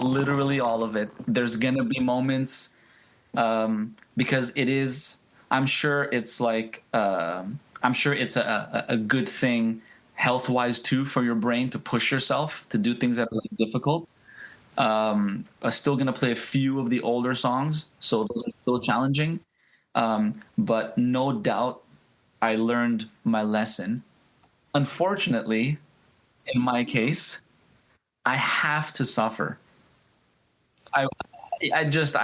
literally all of it. There's gonna be moments because it is. I'm sure it's like. I'm sure it's a good thing health-wise too for your brain to push yourself to do things that are really difficult. I'm still gonna play a few of the older songs, so those are still challenging. But no doubt, I learned my lesson. Unfortunately, in my case, I have to suffer. It's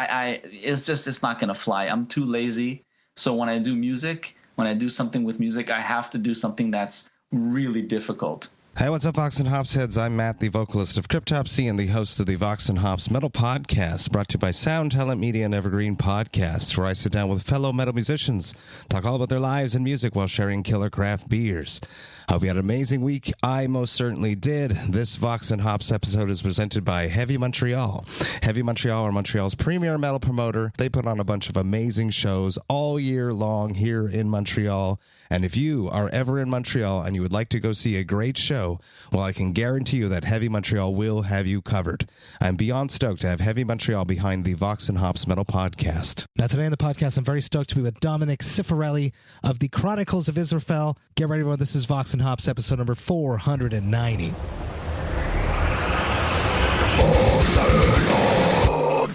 not gonna fly. I'm too lazy. So when I do music, when I do something with music, I have to do something that's really difficult. Hey, what's up, Vox&Hops heads? I'm Matt, the vocalist of Cryptopsy and the host of the Vox&Hops Metal Podcast, brought to you by Sound Talent Media and Evergreen Podcasts, where I sit down with fellow metal musicians, talk all about their lives and music while sharing killer craft beers. Hope you had an amazing week. I most certainly did. This Vox&Hops episode is presented by Heavy Montreal. Heavy Montreal are Montreal's premier metal promoter. They put on a bunch of amazing shows all year long here in Montreal. And if you are ever in Montreal and you would like to go see a great show, well, I can guarantee you that Heavy Montreal will have you covered. I'm beyond stoked to have Heavy Montreal behind the Vox&Hops Metal Podcast. Now, today on the podcast, I'm very stoked to be with Dominic Cifarelli of the Chronicles of Israfel. Get ready, everyone. This is Vox&Hops episode number 490.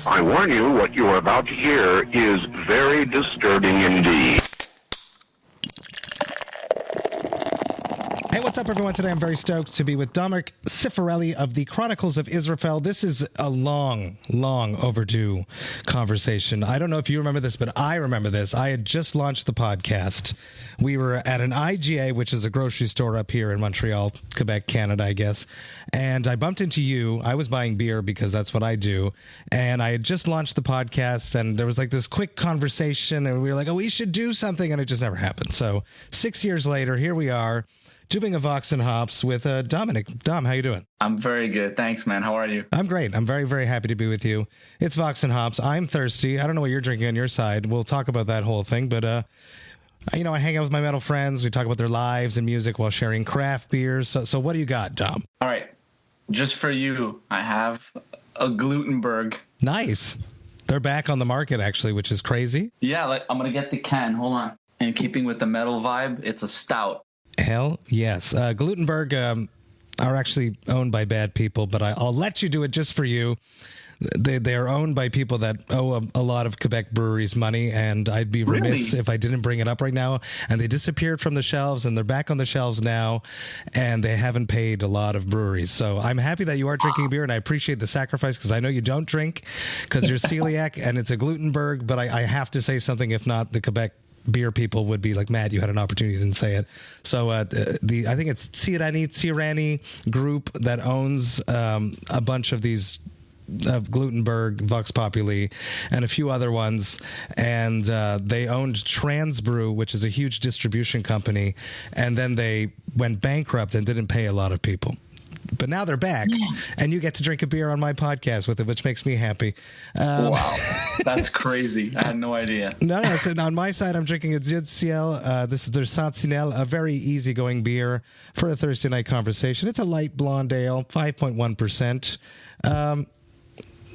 I warn you, what you are about to hear is very disturbing indeed. Hey, what's up, everyone? Today I'm very stoked to be with Dominic Cifarelli of the Chronicles of Israfel. This is a long overdue conversation. I don't know if you remember this, but I remember this. I had just launched the podcast. We were at an IGA, which is a grocery store up here in Montreal, Quebec, Canada, I guess. And I bumped into you. I was buying beer because that's what I do. And I had just launched the podcast, and there was like this quick conversation, and we were like, oh, we should do something, and it just never happened. So 6 years later, here we are, doing a Vox&Hops with Dominic. Dom, how you doing? I'm very good. Thanks, man. How are you? I'm great. I'm very, very happy to be with you. It's Vox&Hops. I'm thirsty. I don't know what you're drinking on your side. We'll talk about that whole thing. But, I hang out with my metal friends. We talk about their lives and music while sharing craft beers. So what do you got, Dom? All right. Just for you, I have a Glutenberg. Nice. They're back on the market, actually, which is crazy. Yeah, I'm going to get the can. Hold on. In keeping with the metal vibe, it's a stout. Hell yes. Glutenberg are actually owned by bad people, but I'll let you do it just for you. They are owned by people that owe a lot of Quebec breweries money, and I'd be remiss if I didn't bring it up right now. And they disappeared from the shelves, and they're back on the shelves now, and they haven't paid a lot of breweries. So I'm happy that you are drinking beer, and I appreciate the sacrifice because I know you don't drink because you're celiac, and it's a Glutenberg, but I have to say something. If not, the Quebec beer people would be like, Matt, you had an opportunity, you didn't say it. So I think it's Cirani group that owns a bunch of these Glutenberg, Vox Populi, and a few other ones, and they owned Transbrew, which is a huge distribution company, and then they went bankrupt and didn't pay a lot of people. But now they're back, and you get to drink a beer on my podcast with it, which makes me happy. Wow, that's crazy. I had no idea. No, it's on my side. I'm drinking a Dieu du Ciel. This is their Sentinelle, a very easygoing beer for a Thursday night conversation. It's a light blonde ale, 5.1%. I'm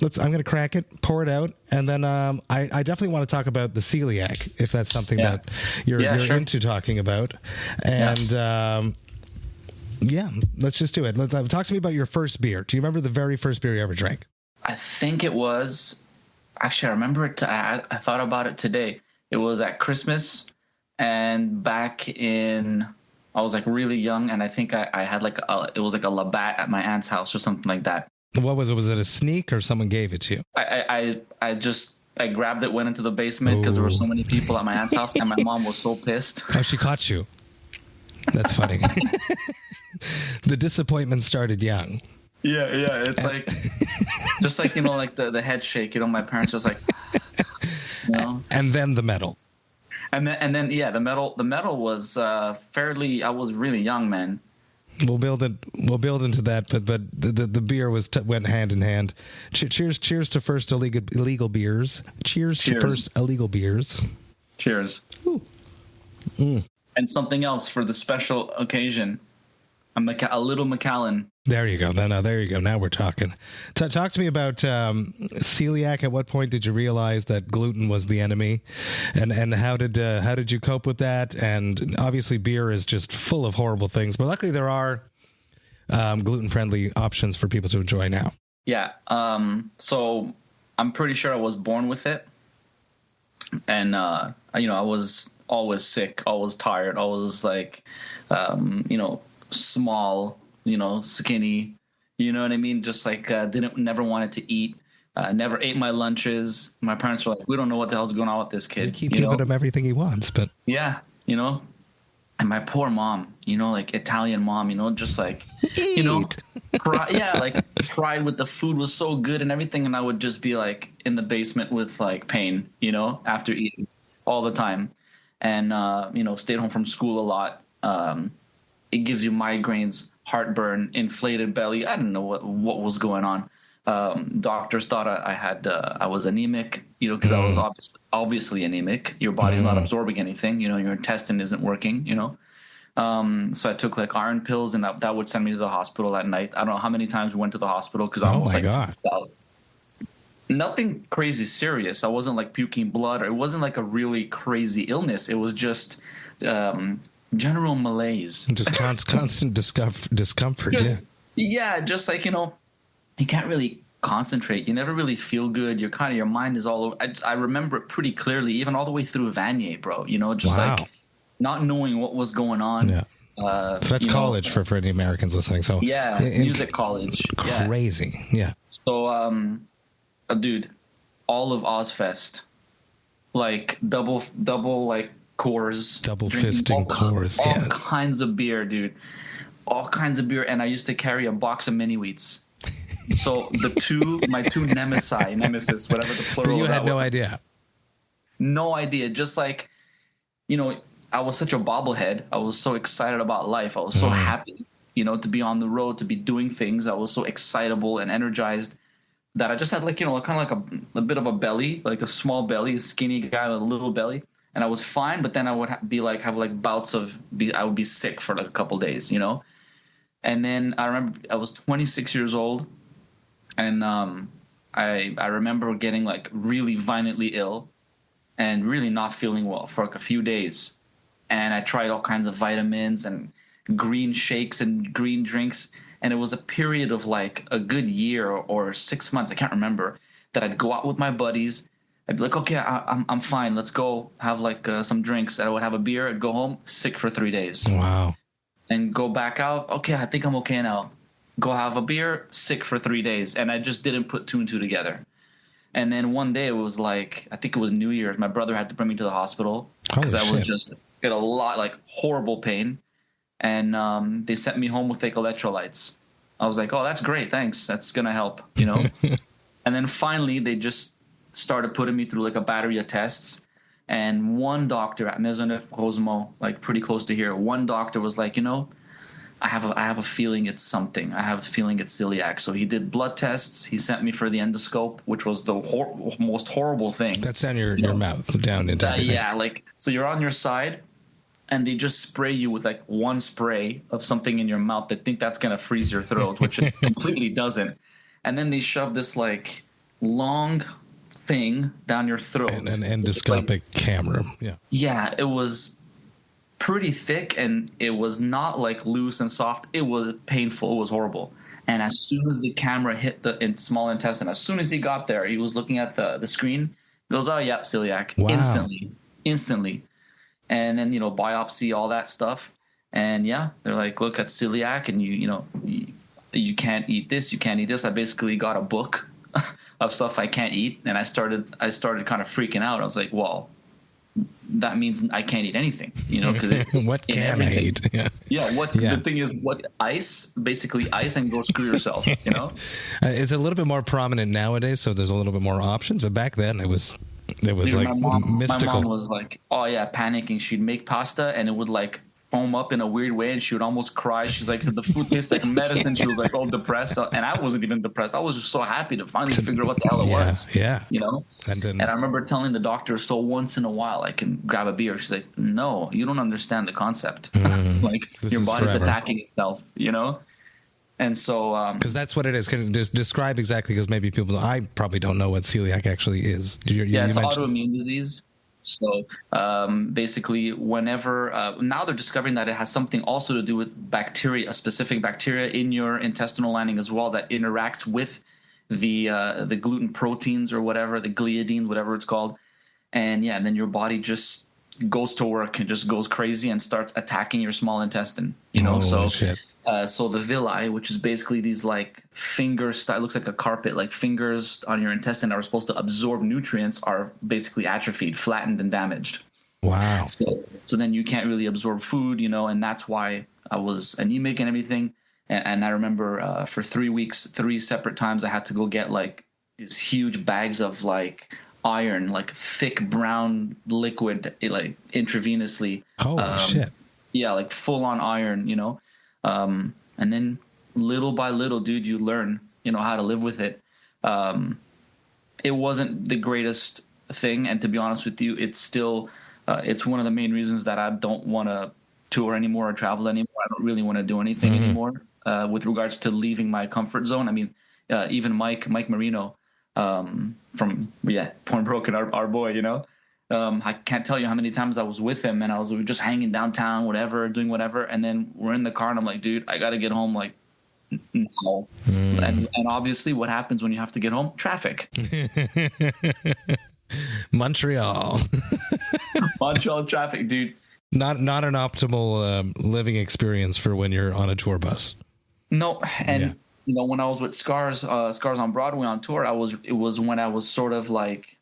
going to crack it, pour it out, and then I definitely want to talk about the celiac, if that's something that you're sure. into talking about. And let's just do it. Talk to me about your first beer. Do you remember the very first beer you ever drank? I think it was, actually, I remember it. I thought about it today. It was at Christmas, and back in, I was like really young, and I think I had it was like a Labatt at my aunt's house or something like that. What was it? Was it a sneak or someone gave it to you? I grabbed it, went into the basement because there were so many people at my aunt's house, and my mom was so pissed. Oh, she caught you. That's funny. The disappointment started young. Yeah. It's like, just like, like the head shake, my parents just like, And then the metal. And then, the metal was fairly, I was really young, man. We'll build into that, but the beer went hand in hand. Cheers to first illegal beers. Cheers to first illegal beers. Cheers. Ooh. Mm. And something else for the special occasion. A little Macallan. There you go. No, there you go. Now we're talking. Talk to me about celiac. At what point did you realize that gluten was the enemy, and how did you cope with that? And obviously, beer is just full of horrible things, but luckily there are gluten-friendly options for people to enjoy now. Yeah. So I'm pretty sure I was born with it, and I was always sick, always tired, always like, small, skinny, you know what I mean? Just like, never wanted to eat, never ate my lunches. My parents were like, we don't know what the hell's going on with this kid. You keep giving him everything he wants, but yeah, and my poor mom, like Italian mom, just like, cried with the food was so good and everything. And I would just be like in the basement with like pain, after eating all the time. And, stayed home from school a lot. It gives you migraines, heartburn, inflated belly. I didn't know what was going on. Doctors thought I was anemic, because I was obviously anemic. Your body's not absorbing anything, your intestine isn't working, So I took like iron pills, and that would send me to the hospital at night. I don't know how many times we went to the hospital because I almost God. Nothing crazy serious. I wasn't like puking blood, or it wasn't like a really crazy illness. It was just general malaise, just constant discomfort. Just like you can't really concentrate. You never really feel good. Your mind is all over. I remember it pretty clearly, even all the way through Vanier, bro. Just like not knowing what was going on. Yeah. So that's college for any Americans listening. So music college. Crazy. Yeah. So, dude, all of Ozfest, like double like Coors, double fisting Coors, all kinds of beer, dude, all kinds of beer. And I used to carry a box of mini wheats. So my two nemesis, whatever the plural. But you had no idea. No idea. Just like, I was such a bobblehead. I was so excited about life. I was so happy, to be on the road, to be doing things. I was so excitable and energized that I just had like, kind of like a bit of a belly, like a small belly, a skinny guy with a little belly. And I was fine, but then I would have bouts I would be sick for like a couple days, And then I remember I was 26 years old, and I remember getting like really violently ill and really not feeling well for like a few days. And I tried all kinds of vitamins and green shakes and green drinks. And it was a period of like a good year or 6 months, I can't remember, that I'd go out with my buddies. I'd be like, okay, I'm fine. Let's go have like some drinks. I would have a beer. I'd go home, sick for 3 days. Wow. And go back out. Okay, I think I'm okay now. Go have a beer, sick for 3 days. And I just didn't put two and two together. And then one day it was like, I think it was New Year's. My brother had to bring me to the hospital because I was just in a lot, like horrible pain. And they sent me home with like electrolytes. I was like, oh, that's great. Thanks. That's going to help, And then finally they just started putting me through like a battery of tests. And one doctor at Maisonneuve-Rosemont, like pretty close to here, one doctor was like, I have a feeling it's something. I have a feeling it's celiac. So he did blood tests. He sent me for the endoscope, which was the most horrible thing. That's down your mouth, down into like, so you're on your side, and they just spray you with like one spray of something in your mouth. They think that's going to freeze your throat, which it completely doesn't. And then they shove this like long thing down your throat. And an endoscopic camera. Yeah. Yeah, it was pretty thick, and it was not like loose and soft. It was painful. It was horrible. And as soon as the camera hit the small intestine, as soon as he got there, he was looking at the screen. He goes, oh, yeah, celiac. Wow. Instantly. And then, biopsy, all that stuff. And yeah, they're like, look at celiac, and you can't eat this. You can't eat this. I basically got a book of stuff I can't eat. And I started kind of freaking out. I was like, well, that means I can't eat anything, because what can I eat? The thing is, what ice, basically ice, and go screw yourself, It's a little bit more prominent nowadays, so there's a little bit more options, but back then it was Dude, like mystical. My mom was like, oh yeah, panicking. She'd make pasta and it would like foam up in a weird way, and she would almost cry. She's like, so the food tastes like medicine. She was like all depressed, and I wasn't even depressed. I was just so happy to finally figure out what the hell it was. Yeah. You know? And I remember telling the doctor, so once in a while I can grab a beer. She's like, no, you don't understand the concept. Like your body's attacking itself, you know? And so, because that's what it is. Can you just describe exactly? Because maybe I probably don't know what celiac actually is. It's autoimmune disease. So basically, whenever now they're discovering that it has something also to do with bacteria, a specific bacteria in your intestinal lining as well that interacts with the gluten proteins or whatever, the gliadins, whatever it's called, and then your body just goes to work and just goes crazy and starts attacking your small intestine. You know, shit. So the villi, which is basically these like fingers, it looks like a carpet, like fingers on your intestine that are supposed to absorb nutrients, are basically atrophied, flattened, and damaged. Wow. So then you can't really absorb food, you know, and that's why I was anemic and everything. And I remember for 3 weeks, 3 separate times, I had to go get like these huge bags of like iron, like thick brown liquid, like intravenously. Holy shit. Yeah, like full on iron, you know. And then little by little, dude, you learn, you know, how to live with it. It wasn't the greatest thing. And to be honest with you, it's still, it's one of the main reasons that I don't want to tour anymore or travel anymore. I don't really want to do anything anymore, with regards to leaving my comfort zone. I mean, even Mike Marino, from Porn Broken, our boy, you know, I can't tell you how many times I was with him and we were just hanging downtown, doing whatever. And then we're in the car and I'm like, dude, I got to get home like now. And obviously what happens when you have to get home? Traffic. Montreal traffic, dude. Not an optimal living experience for when you're on a tour bus. No. And you know, when I was with Scars on Broadway on tour, it was when I was sort of like,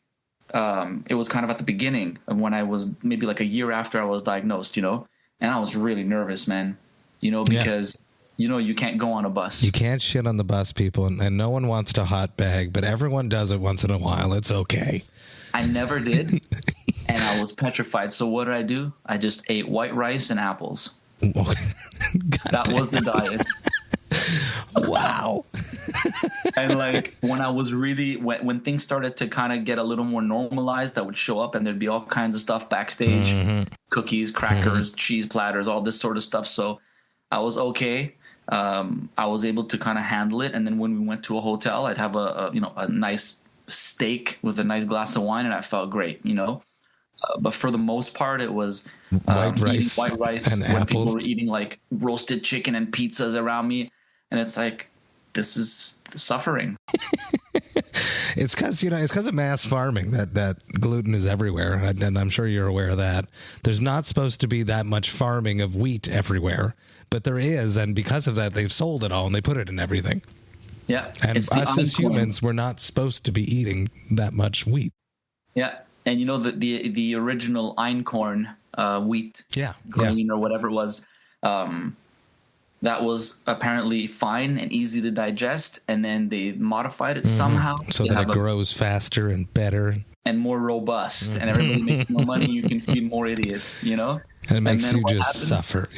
it was kind of at the beginning of when I was maybe like a year after I was diagnosed, you know, and I was really nervous, man, you know, because, you know, you can't go on a bus. You can't shit on the bus, people, and no one wants to hot bag, but everyone does it once in a while. It's okay. I never did, and I was petrified. So what did I do? I just ate white rice and apples. That was the diet. Wow. And like when I was really when things started to kind of get a little more normalized, that would show up and there'd be all kinds of stuff backstage, cookies, crackers, cheese platters, all this sort of stuff. So I was okay. I was able to kind of handle it. And then when we went to a hotel, I'd have a nice steak with a nice glass of wine, and I felt great, you know. But for the most part, it was white rice and when apples. People were eating like roasted chicken and pizzas around me, and it's like, this is suffering. It's because of mass farming that gluten is everywhere, and I'm sure you're aware of that. There's not supposed to be that much farming of wheat everywhere, but there is, and because of that, they've sold it all and they put it in everything. Yeah, and us as humans, we're not supposed to be eating that much wheat. Yeah. And you know the original einkorn wheat, grain or whatever it was, that was apparently fine and easy to digest, and then they modified it somehow so that it grows faster and better and more robust, and everybody makes more money. You can feed more idiots, you know. And it makes you just suffer.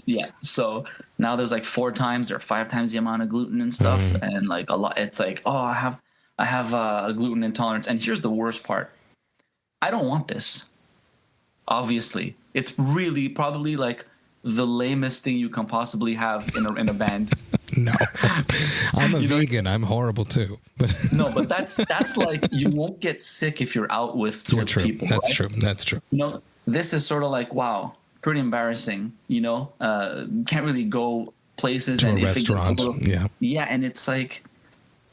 Yeah. So now there's like 4 times or 5 times the amount of gluten and stuff, and like a lot. It's like, oh, I have a gluten intolerance, and here's the worst part. I don't want this. Obviously, it's really probably like the lamest thing you can possibly have in a band. No, I'm a vegan. I'm horrible too. But no, but that's like, you won't get sick if you're out with people. That's right? true. That's true. You know, this is sort of like, wow, pretty embarrassing. You know, can't really go places to and a restaurant. Yeah, and it's like,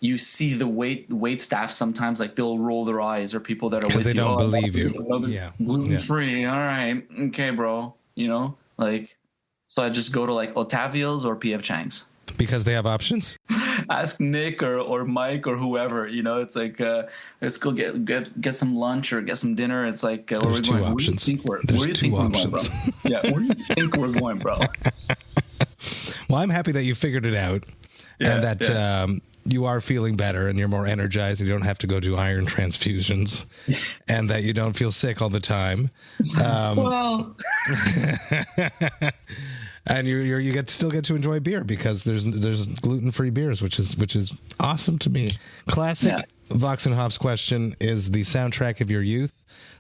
you see the wait staff sometimes, like they'll roll their eyes, or people that are with you. Because they don't believe you. Gluten free. All right. Okay, bro. You know, like, so I just go to like Otavio's or P.F. Chang's. Because they have options? Ask Nick or Mike or whoever, you know, it's like, let's go get some lunch or get some dinner. It's like, there's 2 options. Where do you think we're going, bro? Yeah, where do you think we're going, bro? Well, I'm happy that you figured it out. And that you are feeling better and you're more energized and you don't have to go do iron transfusions and that you don't feel sick all the time. Well, and you still get to enjoy beer because there's gluten-free beers, which is awesome to me. Classic Vox and Hops question is the soundtrack of your youth.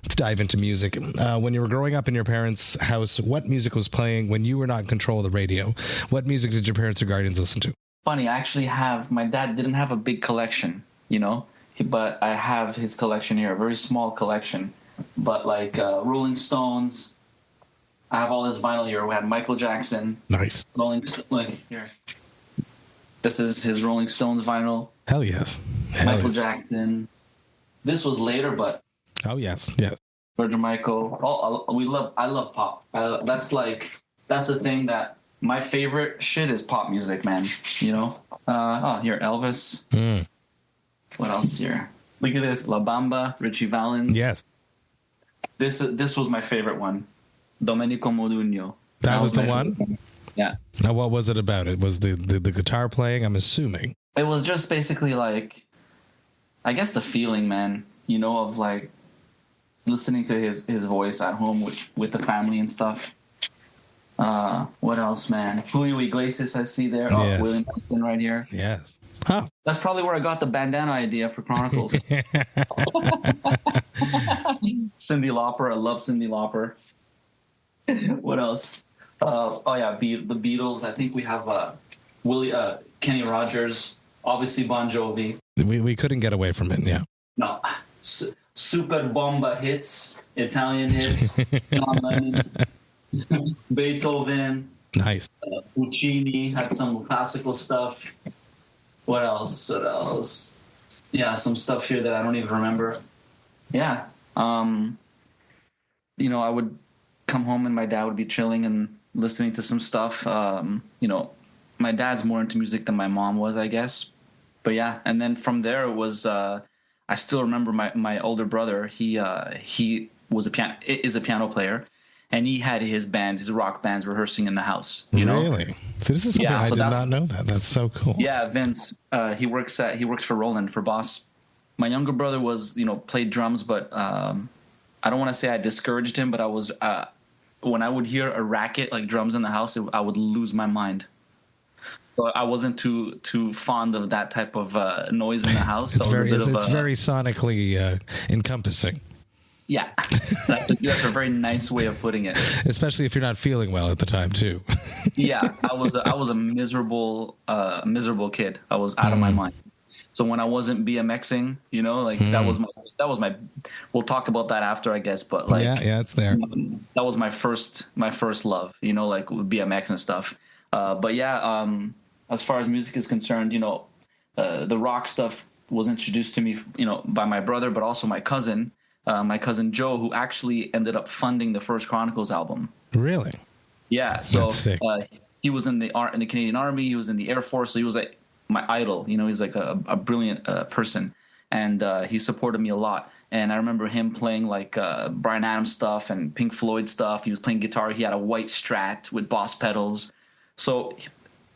Let's dive into music. When you were growing up in your parents' house, what music was playing when you were not in control of the radio? What music did your parents or guardians listen to? funny. I actually have, my dad didn't have a big collection, but I have his collection here, a very small collection. But like Rolling Stones, I have all this vinyl here. We had Michael Jackson. Nice. Here. This is his Rolling Stones vinyl. Hell yes. Michael Jackson. This was later, but. Oh yes. George Michael. I love pop. That's the thing that my favorite shit is pop music, man. Here, Elvis. What else here? Look at this, La Bamba, Richie Valens. Yes. This was my favorite one, Domenico Modugno. That was the one? Yeah. Now, what was it about? It was the guitar playing, I'm assuming. It was just basically like, I guess the feeling, man, of like listening to his voice at home with the family and stuff. What else, man? Julio Iglesias, I see there. Oh, yes. Willie Nelson right here. Yes. Oh. That's probably where I got the bandana idea for Chronicles. Cyndi Lauper. I love Cyndi Lauper. What else? The Beatles. I think we have Kenny Rogers. Obviously Bon Jovi. We couldn't get away from it, yeah. No. Super Bomba hits. Italian hits. John Lennon. Beethoven. Nice. Puccini had some classical stuff. What else? Yeah, some stuff here that I don't even remember. Yeah. I would come home and my dad would be chilling and listening to some stuff. My dad's more into music than my mom was, I guess. But yeah, and then from there it was, I still remember my older brother. He is a piano player. And he had his rock bands rehearsing in the house. Really? So this is something I did not know that. That's so cool. Yeah, Vince. He works for Roland, for Boss. My younger brother played drums, but I don't want to say I discouraged him, but I was when I would hear a racket like drums in the house, I would lose my mind. So I wasn't too fond of that type of noise in the house. It's very sonically encompassing. Yeah, that's a very nice way of putting it. Especially if you're not feeling well at the time, too. Yeah, I was a miserable kid. I was out of my mind. So when I wasn't BMXing, that was my. We'll talk about that after, I guess. But yeah, it's there. That was my first love. Like with BMX and stuff. But yeah, as far as music is concerned, the rock stuff was introduced to me, by my brother, but also my cousin. My cousin Joe, who actually ended up funding the first Chronicles album. Really? Yeah. So he was in the Canadian Army. He was in the Air Force. So he was like my idol. He's like a brilliant person, and he supported me a lot. And I remember him playing like Bryan Adams stuff and Pink Floyd stuff. He was playing guitar. He had a white Strat with Boss pedals. So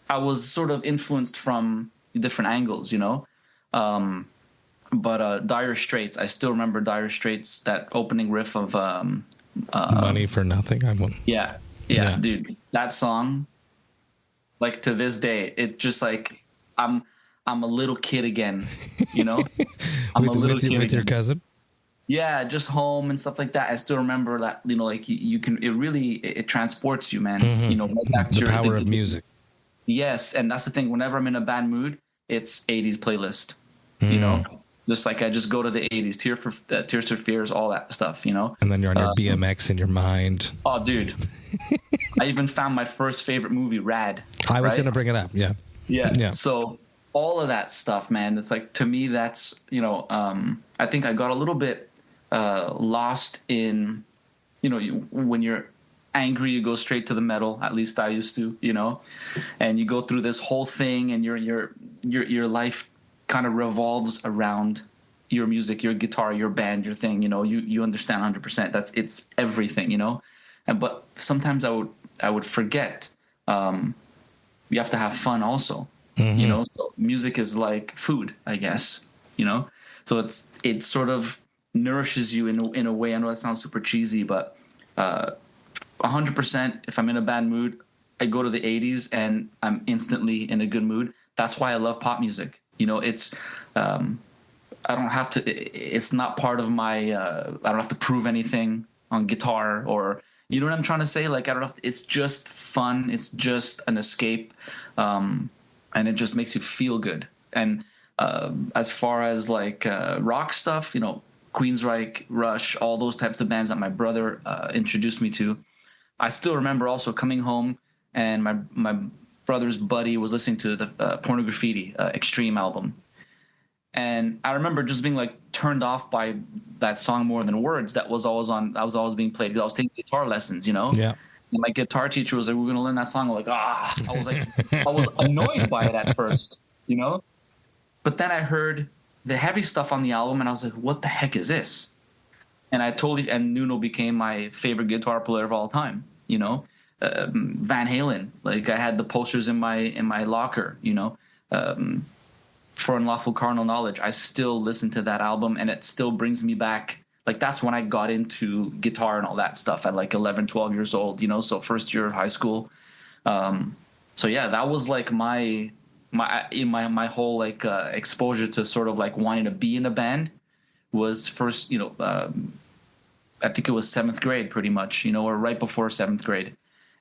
I was sort of influenced from different angles, But Dire Straits, I still remember Dire Straits, that opening riff of Money for Nothing. Yeah, dude, that song, like to this day, it just like I'm a little kid again, I'm with your cousin. Yeah, just home and stuff like that. I still remember that, like you can, it transports you, man. Right back to the power of music. Yes, and that's the thing. Whenever I'm in a bad mood, it's 80s playlist. Just like I just go to the 80s, Tears for Fears, all that stuff, And then you're on your BMX in your mind. Oh, dude. I even found my first favorite movie, Rad. I was going to bring it up, yeah. Yeah. So all of that stuff, man, it's like, to me, that's, I think I got a little bit lost in, when you're angry, you go straight to the metal. At least I used to, and you go through this whole thing, and your life kind of revolves around your music, your guitar, your band, your thing. You understand 100%. It's everything. But sometimes I would forget. You have to have fun also. You know, so music is like food, I guess, you know? So it sort of nourishes you in a way. I know that sounds super cheesy, but 100%, if I'm in a bad mood, I go to the 80s and I'm instantly in a good mood. That's why I love pop music. You know, it's I don't have to. It's not part of my. I don't have to prove anything on guitar, or you know what I'm trying to say. Like I don't have. It's just fun. It's just an escape, and it just makes you feel good. And as far as like rock stuff, you know, Queensryche, Rush, all those types of bands that my brother introduced me to. I still remember also coming home and my brother's buddy was listening to the Porno Graffiti Extreme album. And I remember just being like turned off by that song More Than Words that was always being played because I was taking guitar lessons, you know? Yeah. And my guitar teacher was like, we're going to learn that song. I'm like, I was annoyed by it at first, you know? But then I heard the heavy stuff on the album and I was like, what the heck is this? And Nuno became my favorite guitar player of all time, you know? Van Halen, like I had the posters in my locker, you know? For Unlawful Carnal Knowledge, I still listen to that album and it still brings me back. Like that's when I got into guitar and all that stuff at like 11, 12 years old, you know? So first year of high school. So yeah, that was like my whole like exposure to sort of like wanting to be in a band was first, you know, I think it was 7th grade pretty much, you know, or right before 7th grade.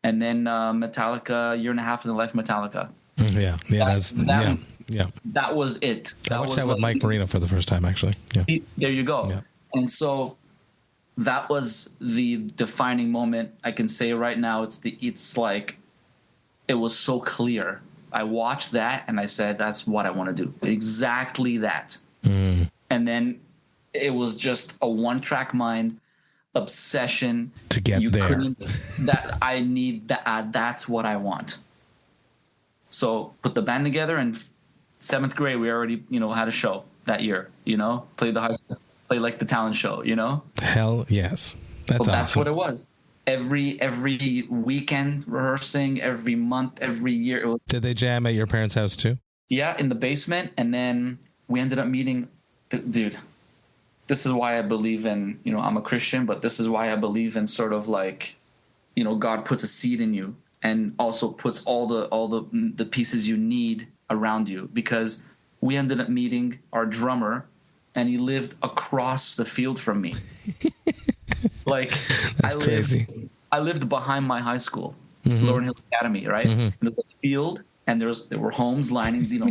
And then Metallica, year and a half in the life of Metallica. Yeah. That was it. I watched that with Mike Marino for the first time, actually. Yeah. There you go. Yeah. And so that was the defining moment. I can say right now, it's like, it was so clear. I watched that and I said, that's what I want to do. Exactly that. And then it was just a one-track mind obsession to get there. That I need that. That's what I want. So put the band together, and 7th grade we already, you know, had a show that year. You know, played like the talent show. You know, hell yes, that's awesome. That's what it was. Every weekend rehearsing, every month, every year. Did they jam at your parents' house too? Yeah, in the basement, and then we ended up meeting. Dude, this is why I believe in, you know, I'm a Christian, but this is why I believe in sort of like, you know, God puts a seed in you and also puts all the pieces you need around you, because we ended up meeting our drummer and he lived across the field from me. Like that's crazy. I lived behind my high school, Lauren Hill Academy, right? And there was a field and there were homes lining, you know.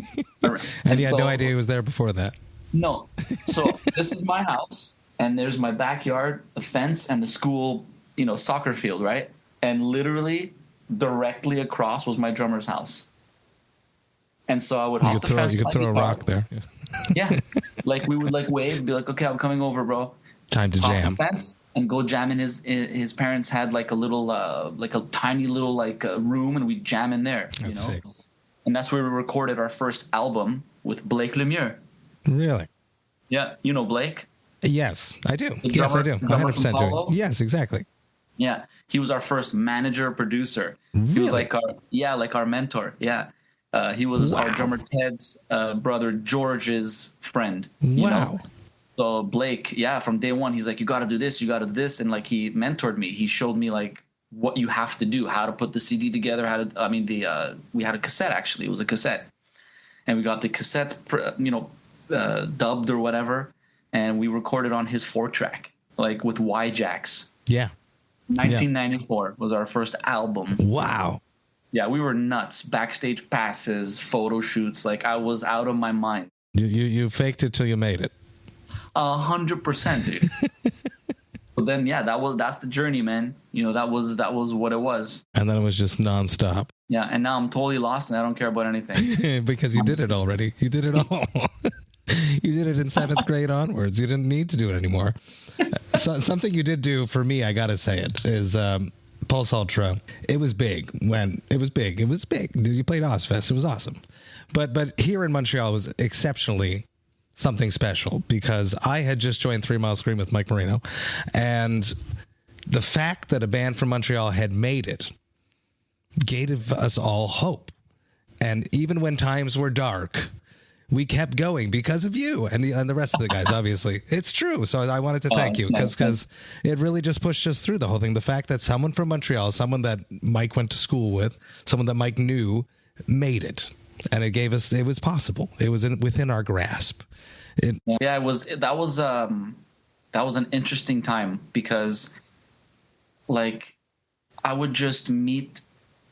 And you had no idea he was there before that. No. So this is my house, and there's my backyard, the fence, and the school, you know, soccer field, right? And literally directly across was my drummer's house. And so I would hop the fence. You could throw a rock there. Yeah. Like we would like wave and be like, okay, I'm coming over, bro. Time to jam. The fence and go jam in his parents had like a little, like a tiny little like room, and we'd jam in there, you know? Sick. And that's where we recorded our first album with Blake Lemieux. Really? Yeah, you know Blake? Yes, I do. Yes, I do. 100% do. Yes, exactly. Yeah, he was our first manager producer. Really? He was like our mentor. Yeah, he was our drummer Ted's brother George's friend. You know? So Blake, yeah, from day one, he's like, you got to do this, and like he mentored me. He showed me like what you have to do, how to put the CD together, we had a cassette actually. It was a cassette, and we got the cassettes, you know, dubbed or whatever, and we recorded on his 4-track, like with Y-Jacks. Yeah. 1994 was our first album. Wow. Yeah, we were nuts. Backstage passes, photo shoots. Like I was out of my mind. You faked it till you made it. 100%, dude. But then, yeah, that's the journey, man. You know, that was what it was. And then it was just nonstop. Yeah, and now I'm totally lost and I don't care about anything. Because you did it already. You did it all. You did it in 7th grade onwards. You didn't need to do it anymore. So, something you did do for me, I gotta say it, is Pulse Ultra. It was big. It was big. You played Ozfest. It was awesome. But here in Montreal was exceptionally something special, because I had just joined 3 Mile Scream with Mike Marino, and the fact that a band from Montreal had made it gave us all hope. And even when times were dark, we kept going because of you and the rest of the guys, obviously. It's true. So I wanted to thank you because it really just pushed us through the whole thing. The fact that someone from Montreal, someone that Mike went to school with, someone that Mike knew, made it. And it was possible. It was within our grasp. That was an interesting time because, like, I would just meet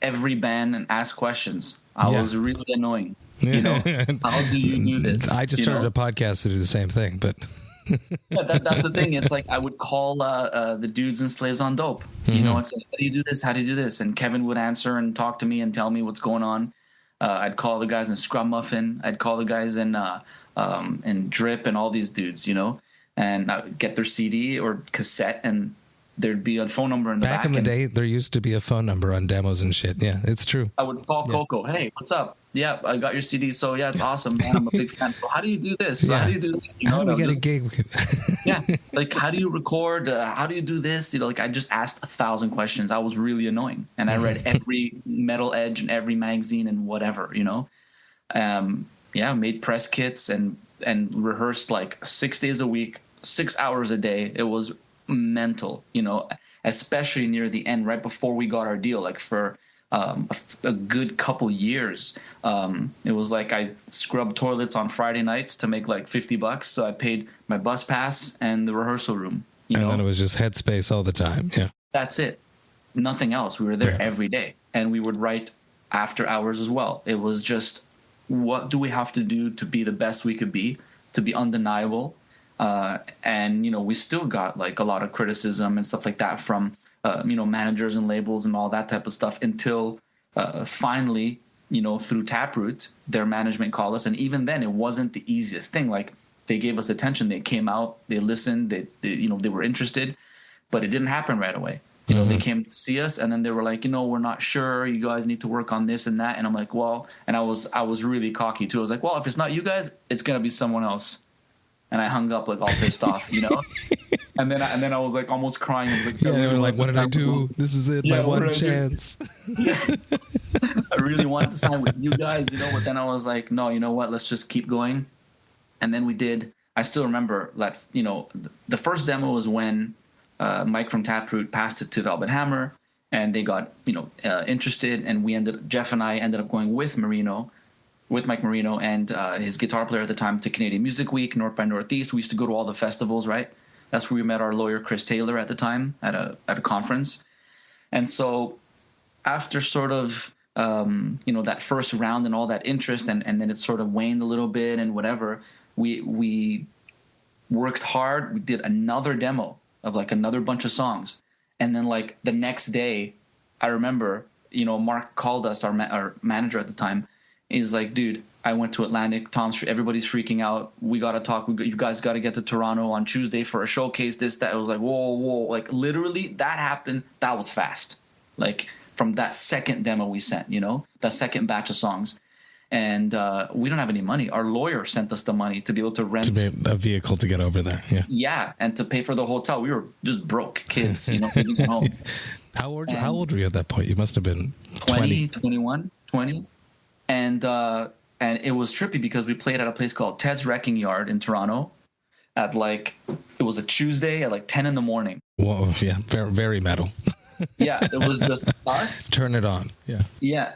every band and ask questions. I was really annoying. You know, how do you do this? I just started a podcast to do the same thing, but that's the thing. It's like I would call the dudes and slaves on dope. You know, it's like, how do you do this? How do you do this? And Kevin would answer and talk to me and tell me what's going on. I'd call the guys in Scrum Muffin. I'd call the guys in Drip and all these dudes, you know, and I would get their CD or cassette, and there'd be a phone number in the back. Back in the day, there used to be a phone number on demos and shit. Yeah, it's true. I would call Coco. Hey, what's up? Yeah, I got your CD. So yeah, it's awesome, man. I'm a big fan. So how do you do this? Yeah. How do you do that? You How do we get a gig? Yeah, like how do you record? How do you do this? You know, like I just asked 1,000 questions. I was really annoying, and I read every Metal Edge and every magazine and whatever. You know, made press kits and rehearsed like 6 days a week, 6 hours a day. It was mental, you know, especially near the end, right before we got our deal. Like for a good couple years, it was like I scrubbed toilets on Friday nights to make like $50. So I paid my bus pass and the rehearsal room. You know? Then it was just headspace all the time. Yeah, that's it. Nothing else. We were there every day, and we would write after hours as well. It was just, what do we have to do to be the best we could be, to be undeniable? And, you know, we still got like a lot of criticism and stuff like that from, you know, managers and labels and all that type of stuff until finally, you know, through Taproot, their management called us. And even then it wasn't the easiest thing. Like they gave us attention. They came out, they listened, they you know, they were interested, but it didn't happen right away. You know, they came to see us, and then they were like, you know, we're not sure. You guys need to work on this and that. And I'm like, well, and I was really cocky too. I was like, well, if it's not you guys, it's gonna be someone else. And I hung up like all pissed off, you know. And then I was like almost crying. I was like, they were like, what did I do? This is it, my one chance. Yeah. I really wanted to sign with you guys, you know. But then I was like, no, you know what? Let's just keep going. And then we did. I still remember that, you know, the first demo was when Mike from Taproot passed it to Velvet Hammer, and they got, you know, interested, and Jeff and I ended up going with Mike Marino and his guitar player at the time to Canadian Music Week, North by Northeast. We used to go to all the festivals, right? That's where we met our lawyer Chris Taylor at the time at a conference. And so after sort of you know, that first round and all that interest, and then it sort of waned a little bit and whatever, we worked hard. We did another demo of like another bunch of songs, and then like the next day, I remember, you know, Mark called us, our manager at the time. He's like, dude, I went to Atlantic. Everybody's freaking out. We got to talk. You guys got to get to Toronto on Tuesday for a showcase, this, that. It was like, whoa. Like, literally, that happened. That was fast. Like, from that second demo we sent, you know, that second batch of songs. And we don't have any money. Our lawyer sent us the money to be able to rent a vehicle to get over there. Yeah. Yeah. And to pay for the hotel. We were just broke kids, you know, living at home. How old were you at that point? You must have been 20, 21, 20. And it was trippy because we played at a place called Ted's Wrecking Yard in Toronto at it was a Tuesday at 10 in the morning. Whoa, yeah, very, very metal. Yeah, it was just us. Turn it on. Yeah. Yeah.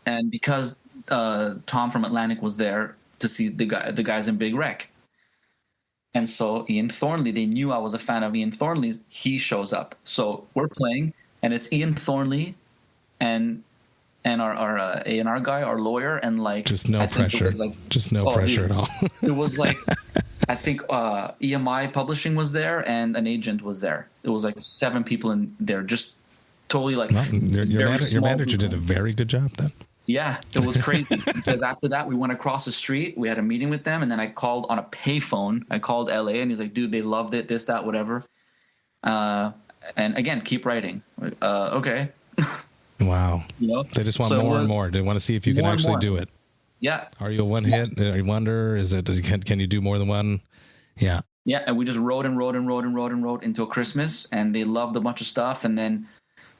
And because Tom from Atlantic was there to see the guys in Big Wreck. And so Ian Thornley, they knew I was a fan of Ian Thornley's. He shows up. So we're playing, and it's Ian Thornley and our A&R guy, our lawyer, and just no pressure, just no pressure at all. It was I think EMI Publishing was there, and an agent was there. It was 7 people in there, just totally your manager did a very good job then. Yeah, it was crazy because after that we went across the street. We had a meeting with them, and then I called on a payphone. I called LA, and he's like, "Dude, they loved it. This, that, whatever." And again, keep writing. Okay. Wow. You know? They just want more and more. They want to see if you can actually do it. Yeah. Are you a one-hit wonder? Is it? Can you do more than one? Yeah. Yeah, and we just wrote until Christmas, and they loved a bunch of stuff. And then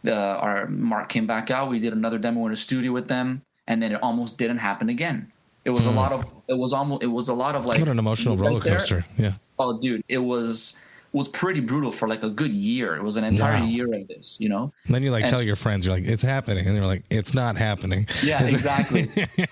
our Mark came back out. We did another demo in a studio with them, and then it almost didn't happen again. It was a lot of like, what an emotional roller coaster. Yeah. Oh, dude, it was pretty brutal for like a good year. It was an entire year of this, you know. And then you tell your friends, you're like, it's happening, and they're like, it's not happening. Yeah, exactly.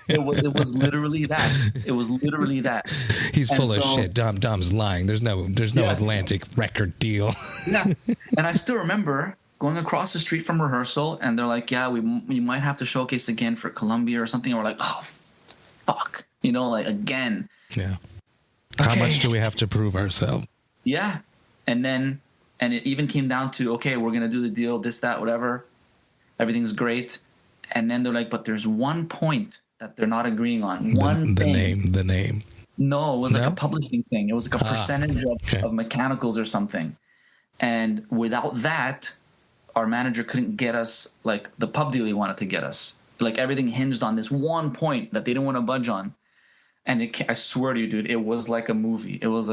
It was literally that. It was literally that. He's full of shit. Dom's lying. There's no Atlantic record deal. Yeah, and I still remember going across the street from rehearsal, and they're like, "Yeah, we might have to showcase again for Columbia or something." And we're like, "Oh, fuck," you know, like again. Yeah. How much do we have to prove ourselves? Yeah. And it even came down to, okay, we're going to do the deal, this, that, whatever. Everything's great. And then they're like, but there's one point that they're not agreeing on. The name. No, it was like a publishing thing. It was like a percentage of mechanicals or something. And without that, our manager couldn't get us like the pub deal he wanted to get us. Like everything hinged on this one point that they didn't want to budge on. And I swear to you, dude, it was like a movie. It was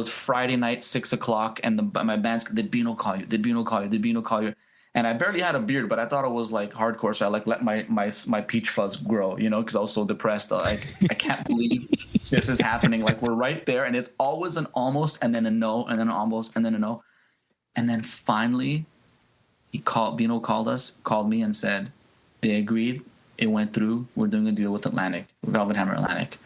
Friday night, 6:00, and my band's, did Bino call you? Did Bino call you? Did Bino call you? And I barely had a beard, but I thought it was like hardcore. So I like let my peach fuzz grow, you know, because I was so depressed. Like, I can't believe this is happening. Like, we're right there, and it's always an almost, and then a no, and then an almost, and then a no. And then finally, Bino called me and said, they agreed. It went through. We're doing a deal with Velvet Hammer Atlantic.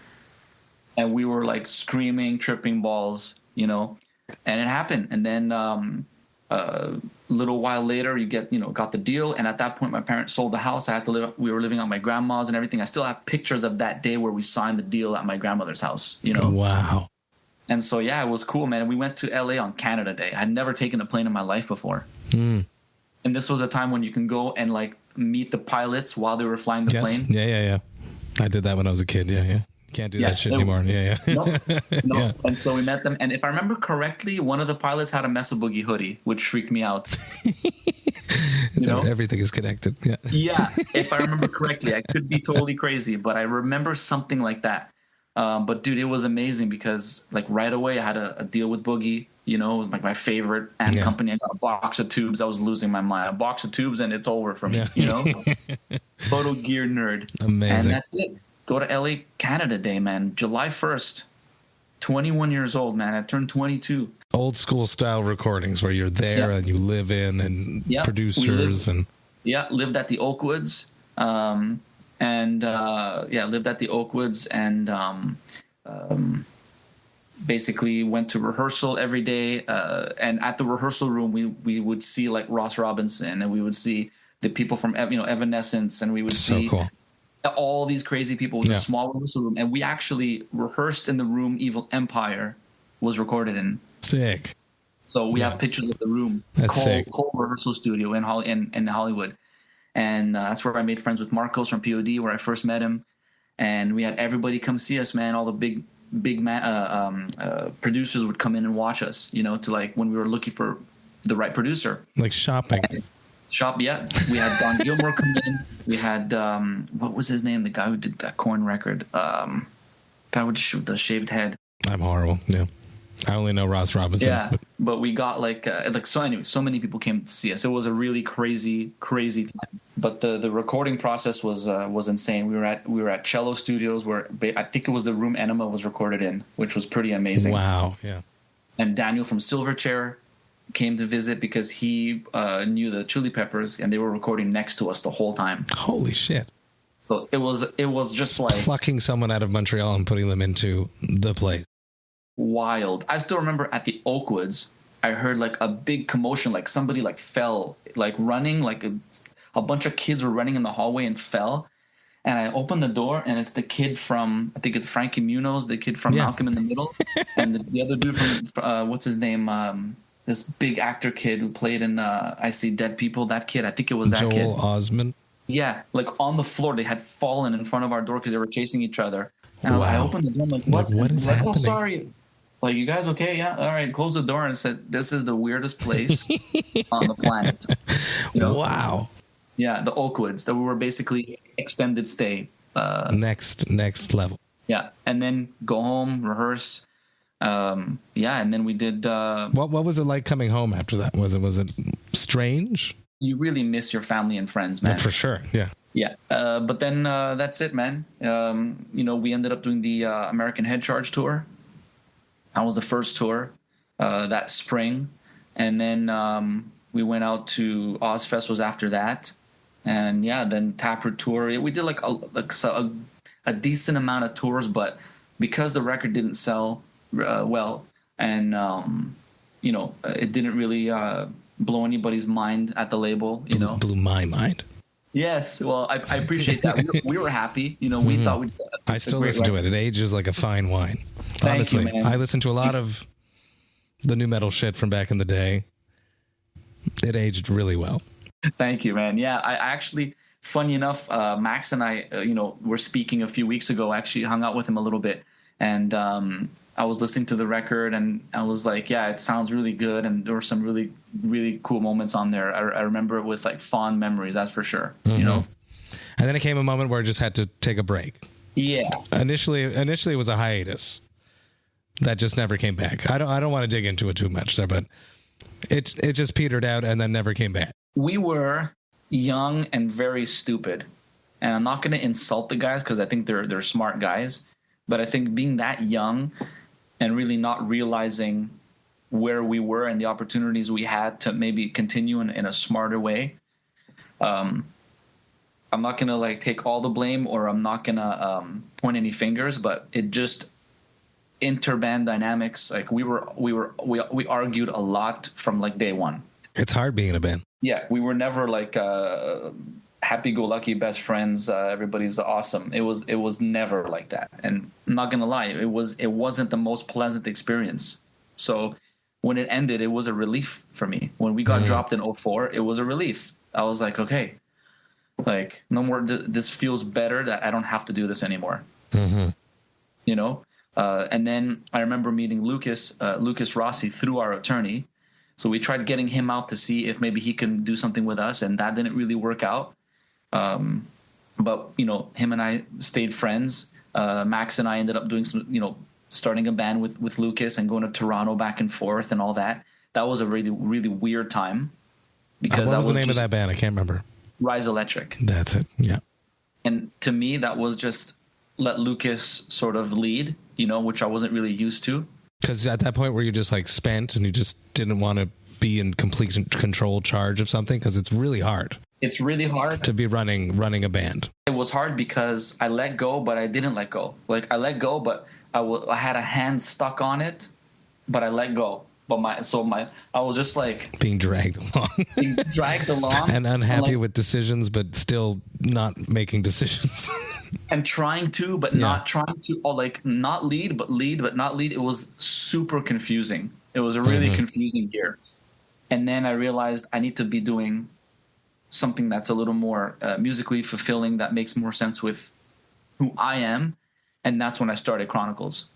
And we were like screaming, tripping balls, you know, and it happened. And then a little while later, got the deal. And at that point, my parents sold the house. We were living at my grandma's and everything. I still have pictures of that day where we signed the deal at my grandmother's house, you know. Wow. And so, yeah, it was cool, man. We went to LA on Canada Day. I'd never taken a plane in my life before. And this was a time when you can go and like meet the pilots while they were flying the plane. Yeah. I did that when I was a kid. Yeah. Can't do that shit anymore. Yeah. No. Yeah. And so we met them. And if I remember correctly, one of the pilots had a Mesa Boogie hoodie, which freaked me out. Everything is connected. Yeah. Yeah. If I remember correctly, I could be totally crazy, but I remember something like that. But dude, it was amazing because like right away I had a deal with Boogie, you know, it was like my favorite company. I got a box of tubes. I was losing my mind. A box of tubes and it's over for me, you know. Photo gear nerd. Amazing. And that's it. Go to LA Canada Day, man. July 1st. 21 years old, man. I turned 22. Old school style recordings where you're there and you live in and producers lived at the Oakwoods. Lived at the Oakwoods and basically went to rehearsal every day. And at the rehearsal room, we would see like Ross Robinson, and we would see the people from Evanescence, and we would see all these crazy people. It was a small rehearsal room, and we actually rehearsed in the room Evil Empire was recorded in. Sick. So we have pictures of the room. That's sick. Cole rehearsal studio in Hollywood. And that's where I made friends with Marcos from POD, where I first met him. And we had everybody come see us, man. All the big producers would come in and watch us, you know, to like when we were looking for the right producer. Like shopping. We had Don Gilmore come in. We had, what was his name? The guy who did that Korn record. Guy with the shaved head. I'm horrible. Yeah. I only know Ross Robinson. Yeah, but we got so many people came to see us. It was a really crazy time. But the recording process was insane. We were at Cello Studios, where I think it was the room Enema was recorded in, which was pretty amazing. Wow, yeah. And Daniel from Silverchair came to visit because he knew the Chili Peppers, and they were recording next to us the whole time. Holy shit! So it was just like plucking someone out of Montreal and putting them into the place. Wild. I still remember at the Oakwoods, I heard like a big commotion, like somebody like fell, like running, like a bunch of kids were running in the hallway and fell. And I opened the door, and it's the kid from, I think it's Frankie Muniz, the kid from Malcolm in the Middle, and the other dude from what's his name? This big actor kid who played in I See Dead People. That kid, I think it was that kid. Joel Osment. Yeah, like on the floor, they had fallen in front of our door because they were chasing each other. And I opened the door, I'm like, what? What is happening? Oh, sorry. Like, you guys okay? Yeah, all right. Close the door and said, this is the weirdest place on the planet. You know? Wow. Yeah, the Oakwoods. That we were basically extended stay. Next level. Yeah, and then go home, rehearse. And then we did. What was it like coming home after that? Was it strange? you really miss your family and friends, man. For sure. Yeah. Yeah. But then that's it, man. We ended up doing the American Head Charge tour. That was the first tour that spring. And then we went out to Ozfest was after that. And yeah, then Taproot tour. We did like a decent amount of tours, but because the record didn't sell well, and it didn't really blow anybody's mind at the label. Blew my mind. Yes, well, I appreciate that. We were happy. We thought we'd. I still listen to it. It ages like a fine wine. Honestly, Thank you, man. I listen to a lot of the new metal shit from back in the day. It aged really well. Thank you, man. Yeah, I actually, funny enough, Max and I, were speaking a few weeks ago. I actually hung out with him a little bit, and I was listening to the record, and I was like, yeah, it sounds really good, and there were some really, really cool moments on there. I remember it with like fond memories, that's for sure. And then it came a moment where I just had to take a break. Yeah. Initially, it was a hiatus that just never came back. I don't want to dig into it too much there, but it just petered out and then never came back. We were young and very stupid, and I'm not going to insult the guys because I think they're smart guys, but I think being that young and really not realizing where we were and the opportunities we had to maybe continue in a smarter way. I'm not going to like take all the blame, or I'm not going to point any fingers, but it just interband dynamics. Like we argued a lot from like day one. It's hard being in a band. Yeah, we were never like happy-go-lucky best friends. Everybody's awesome. It was never like that. And I'm not gonna lie, it wasn't the most pleasant experience. So when it ended, it was a relief for me. When we got dropped in 2004, it was a relief. I was like, okay, like no more. This feels better that I don't have to do this anymore. And then I remember meeting Lucas Rossi through our attorney. So we tried getting him out to see if maybe he can do something with us, and that didn't really work out. But him and I stayed friends. Max and I ended up doing some, starting a band with Lucas and going to Toronto back and forth and all that. That was a really, really weird time. Because what was the name of that band? I can't remember. Rise Electric. That's it. Yeah. And to me, that was just let Lucas sort of lead, which I wasn't really used to. Because at that point where you just like spent and you just didn't want to be in complete charge of something, because it's really hard. It's really hard to be running a band. It was hard because I let go, but I didn't let go. Like I let go, but I had a hand stuck on it, but I let go. But I was just like being dragged along, and unhappy with decisions, but still not making decisions. And trying to, but not trying to, or like not lead, but not lead. It was super confusing. It was a really confusing year. And then I realized I need to be doing something that's a little more musically fulfilling, that makes more sense with who I am. And that's when I started Chronicles.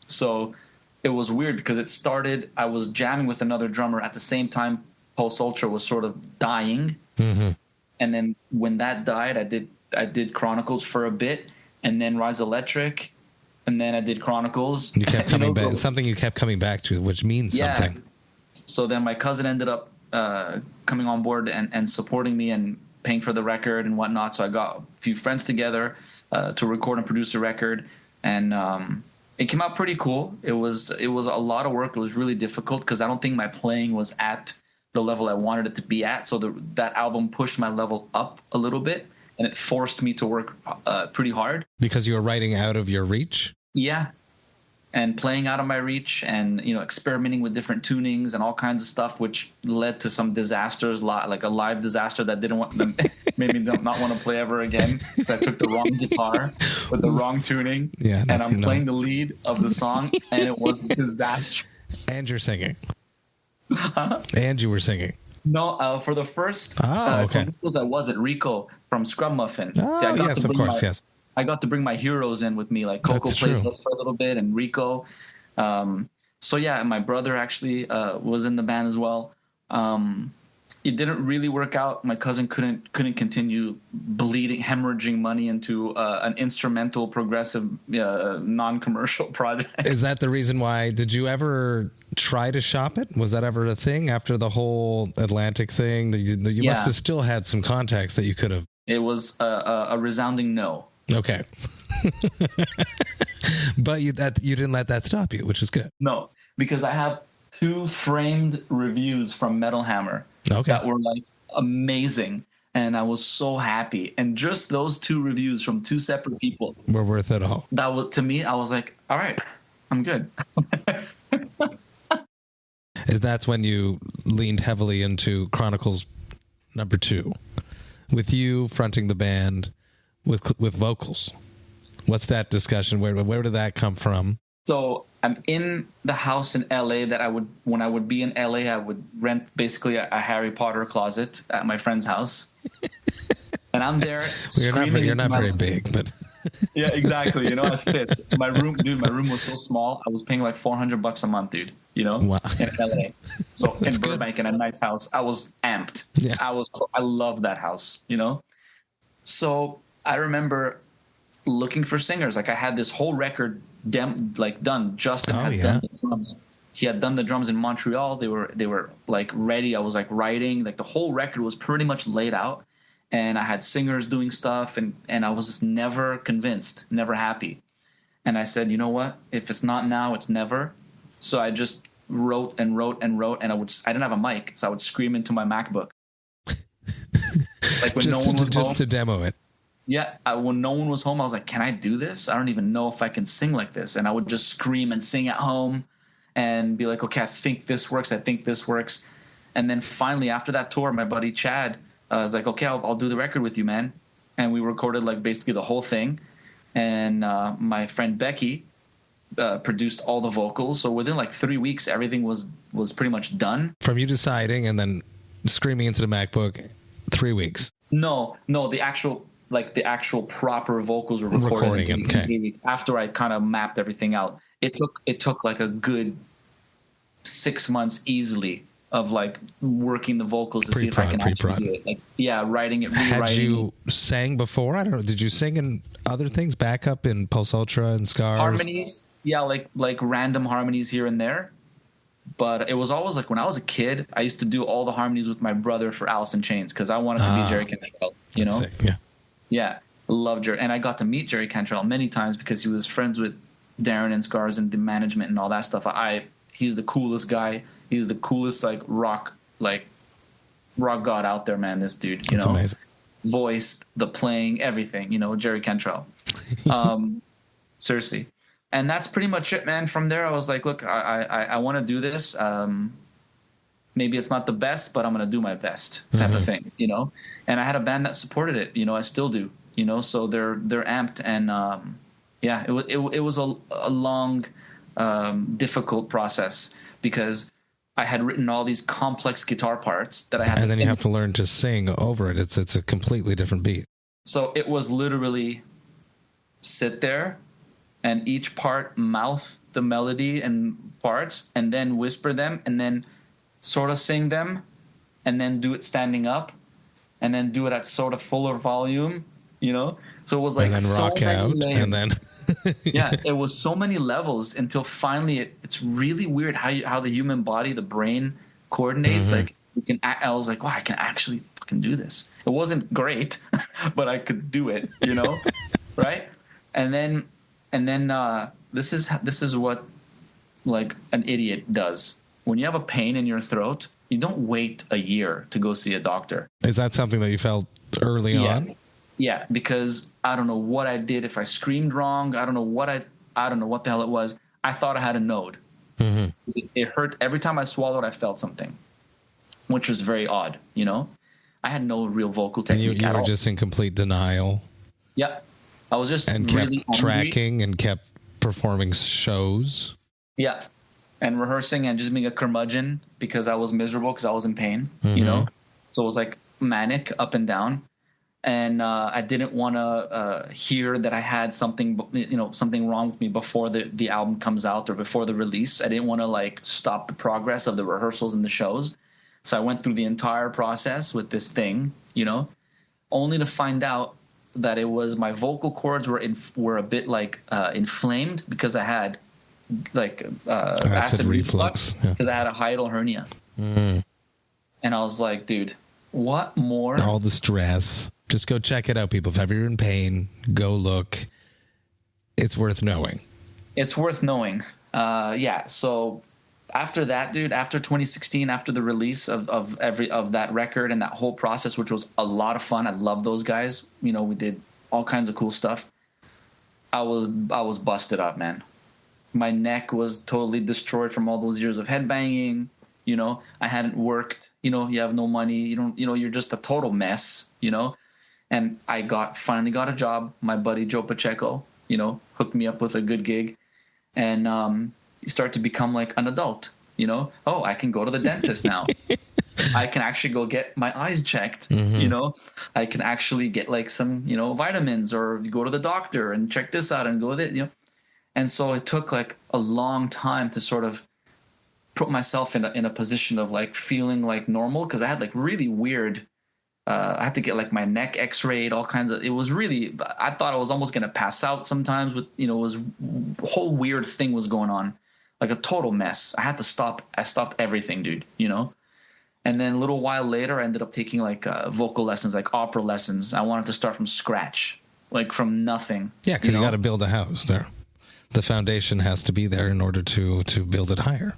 So it was weird because it started, I was jamming with another drummer at the same time Pulse Ultra was sort of dying. And then when that died, I did Chronicles for a bit, and then Rise Electric, and then I did Chronicles. You kept coming back. Something you kept coming back to, which means something. So then my cousin ended up coming on board and supporting me and paying for the record and whatnot. So I got a few friends together to record and produce the record, and it came out pretty cool. It was a lot of work. It was really difficult because I don't think my playing was at the level I wanted it to be at. So that album pushed my level up a little bit. And it forced me to work pretty hard. Because you were writing out of your reach? Yeah. And playing out of my reach and, experimenting with different tunings and all kinds of stuff, which led to some disasters, like a live disaster that made me not want to play ever again because I took the wrong guitar with the wrong tuning. Yeah, and I'm playing the lead of the song, and it was disastrous. And you're singing. And you were singing. No, for the first Chronicles, I was at Rico from Scrum Muffin. Yes. I got to bring my heroes in with me, like Coco played for a little bit, and Rico. So yeah, my brother actually was in the band as well. It didn't really work out. My cousin couldn't continue hemorrhaging money into an instrumental, progressive, non-commercial project. Is that the reason why? Did you ever try to shop it? Was that ever a thing after the whole Atlantic thing? You must have still had some contacts that you could have. It was a resounding no. Okay. But you didn't let that stop you, which is good. No, because I have 2 framed reviews from Metal Hammer that were like amazing, and I was so happy. And just those 2 reviews from 2 separate people were worth it all. That was, to me, I was like, all right, I'm good. That's when you leaned heavily into Chronicles number 2, with you fronting the band with vocals. What's that discussion? Where did that come from? So I'm in the house in LA when I would be in LA, I would rent basically a Harry Potter closet at my friend's house. And I'm there. You're not very big, but yeah, exactly. I fit. My room was so small. I was paying like $400 a month, dude. Wow. In LA. So in Burbank, in a nice house, I was amped. Yeah. I love that house, So I remember looking for singers. Like I had this whole record done. Justin had done the drums. He had done the drums in Montreal. They were like ready. I was like writing. Like the whole record was pretty much laid out. And I had singers doing stuff, and I was just never convinced, never happy. And I said, you know what? If it's not now, it's never. So I just wrote and wrote and wrote, and I didn't have a mic, so I would scream into my MacBook. Like when no one was home. To demo it. Yeah, when no one was home, I was like, can I do this? I don't even know if I can sing like this. And I would just scream and sing at home and be like, okay, I think this works. And then finally, after that tour, my buddy Chad was like, okay, I'll do the record with you, man. And we recorded like basically the whole thing. And my friend Becky produced all the vocals. So within like 3 weeks, everything was pretty much done. From you deciding and then screaming into the MacBook, 3 weeks. No, the actual proper vocals were recorded okay. After I kind of mapped everything out. It took like a good 6 months easily of like working the vocals to see if I can actually do it. Like, yeah, writing it, rewriting. Had you sang before? I don't know. Did you sing in other things? Backup in Pulse Ultra and Scars? Harmonies. Yeah, like random harmonies here and there. But it was always like when I was a kid, I used to do all the harmonies with my brother for Alice in Chains because I wanted to be Jerry Cantrell, Sick. Yeah. Yeah, love Jerry. And I got to meet Jerry Cantrell many times because he was friends with Darren and Scars and the management and all that stuff. He's the coolest guy. He's the coolest rock god out there, man. This dude, That's amazing. Voice, the playing, everything, Jerry Cantrell. Seriously. And that's pretty much it, man. From there, I was like, look, I want to do this. Maybe it's not the best, but I'm going to do my best type of thing, And I had a band that supported it, I still do, so they're amped. And, it was a long, difficult process because I had written all these complex guitar parts that I had. And then you have to learn to sing over it. It's a completely different beat. So it was literally sit there and each part mouth the melody and parts and then whisper them and then sort of sing them and then do it standing up and then do it at sort of fuller volume, So it was like and then so rock many out layers. And then yeah, it was so many levels until finally it's really weird how the human body, the brain coordinates. Like I was like, wow, I can actually fucking do this. It wasn't great, but I could do it, right? And then this is what like an idiot does. When you have a pain in your throat, you don't wait a year to go see a doctor. Is that something that you felt early on? Yeah, because I don't know what I did. If I screamed wrong, I don't know what the hell it was. I thought I had a node. It hurt every time I swallowed. I felt something, which was very odd. I had no real vocal technique. And you were just in complete denial. Yep, I was just and really kept tracking and kept performing shows. Yeah, and rehearsing and just being a curmudgeon because I was miserable because I was in pain. So it was like manic up and down. And I didn't want to hear that I had something wrong with me before the album comes out or before the release. I didn't want to stop the progress of the rehearsals and the shows. So I went through the entire process with this thing, only to find out that it was my vocal cords were a bit inflamed because I had acid reflux because I had a hiatal hernia. And I was like, dude, what more? All the stress. Just go check it out, people. If ever you're in pain, go look. It's worth knowing. It's worth knowing. Yeah. So after that, dude, after 2016, after the release of that record and that whole process, which was a lot of fun. I love those guys. You know, we did all kinds of cool stuff. I was busted up, man. My neck was totally destroyed from all those years of headbanging. You know, I hadn't worked. You know, you have no money. You don't. You know, you're just a total mess. You know, and I finally got a job. My buddy Joe Pacheco, you know, hooked me up with a good gig, and you start to become like an adult. You know, oh, I can go to the dentist now. I can actually go get my eyes checked. You know, I can actually get like some, you know, vitamins, or go to the doctor and check this out and go there, you know. And so it took like a long time to sort of put myself in a position of like feeling like normal, because I had like really weird. I had to get like my neck X-rayed, all kinds of. It was really. I thought I was almost gonna pass out sometimes. With, you know, it was a whole weird thing was going on, like a total mess. I had to stop. I stopped everything, dude. You know. And then a little while later, I ended up taking like vocal lessons, like opera lessons. I wanted to start from scratch, like from nothing. Yeah, because you got to build a house there. The foundation has to be there in order to build it higher.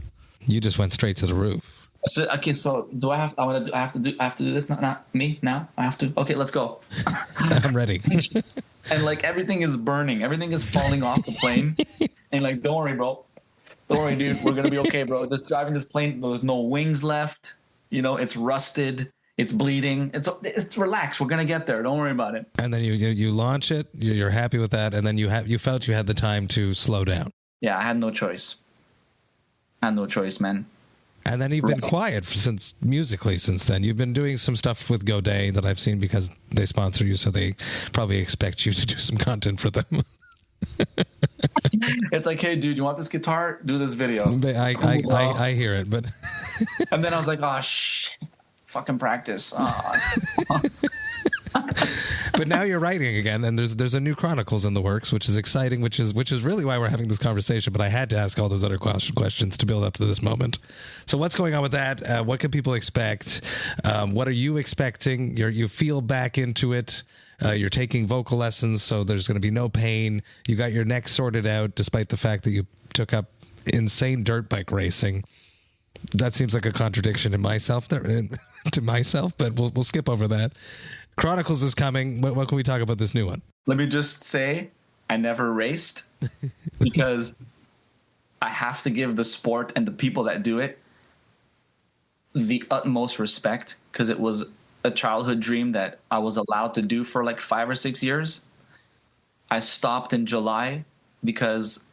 You just went straight to the roof. So, okay, so do I have? I have to do this now. Not me now. I have to. Okay, let's go. I'm ready. And like everything is burning, everything is falling off the plane, and like, don't worry, bro. Don't worry, dude. We're gonna be okay, bro. Just driving this plane. There's no wings left. You know, it's rusted. It's bleeding. It's relaxed. We're gonna get there. Don't worry about it. And then you launch it. You're happy with that, and then you felt you had the time to slow down. Yeah, I had no choice. Man. And then you've been quiet musically since then. You've been doing some stuff with Godet that I've seen because they sponsor you, so they probably expect you to do some content for them. It's like, hey, dude, you want this guitar? Do this video. I hear it, but and then I was like, oh shit, fucking practice. But now you're writing again, and there's a new Chronicles in the works, which is exciting, which is really why we're having this conversation. But I had to ask all those other questions to build up to this moment. So what's going on with that? What can people expect? What are you expecting? You feel back into it. You're taking vocal lessons, so there's going to be no pain. You got your neck sorted out, despite the fact that you took up insane dirt bike racing. That seems like a contradiction to myself, but we'll skip over that. Chronicles is coming. What can we talk about this new one? Let me just say, I never raced because I have to give the sport and the people that do it the utmost respect, because it was a childhood dream that I was allowed to do for like 5 or 6 years. I stopped in July because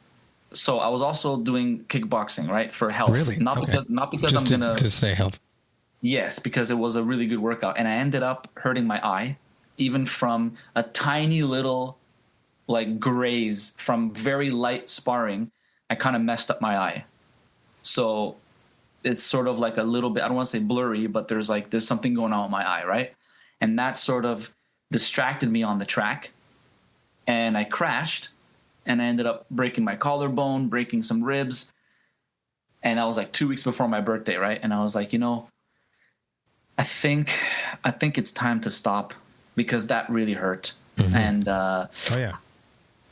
I was also doing kickboxing, right, for health. Really? Not because just I'm going to stay healthy. Yes, because it was a really good workout. And I ended up hurting my eye, even from a tiny little like graze from very light sparring. I kind of messed up my eye. So it's sort of like a little bit, I don't want to say blurry, but there's something going on with my eye, right? And that sort of distracted me on the track. And I crashed, and I ended up breaking my collarbone, breaking some ribs. And that was like 2 weeks before my birthday, right? And I was like, I think it's time to stop, because that really hurt. Mm-hmm. And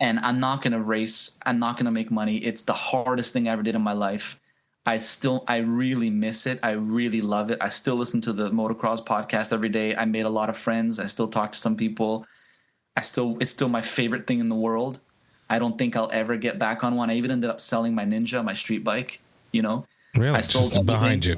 and I'm not going to race. I'm not going to make money. It's the hardest thing I ever did in my life. I really miss it. I really love it. I still listen to the motocross podcast every day. I made a lot of friends. I still talk to some people. It's still my favorite thing in the world. I don't think I'll ever get back on one. I even ended up selling my Ninja, my street bike, Really? I sold just behind you.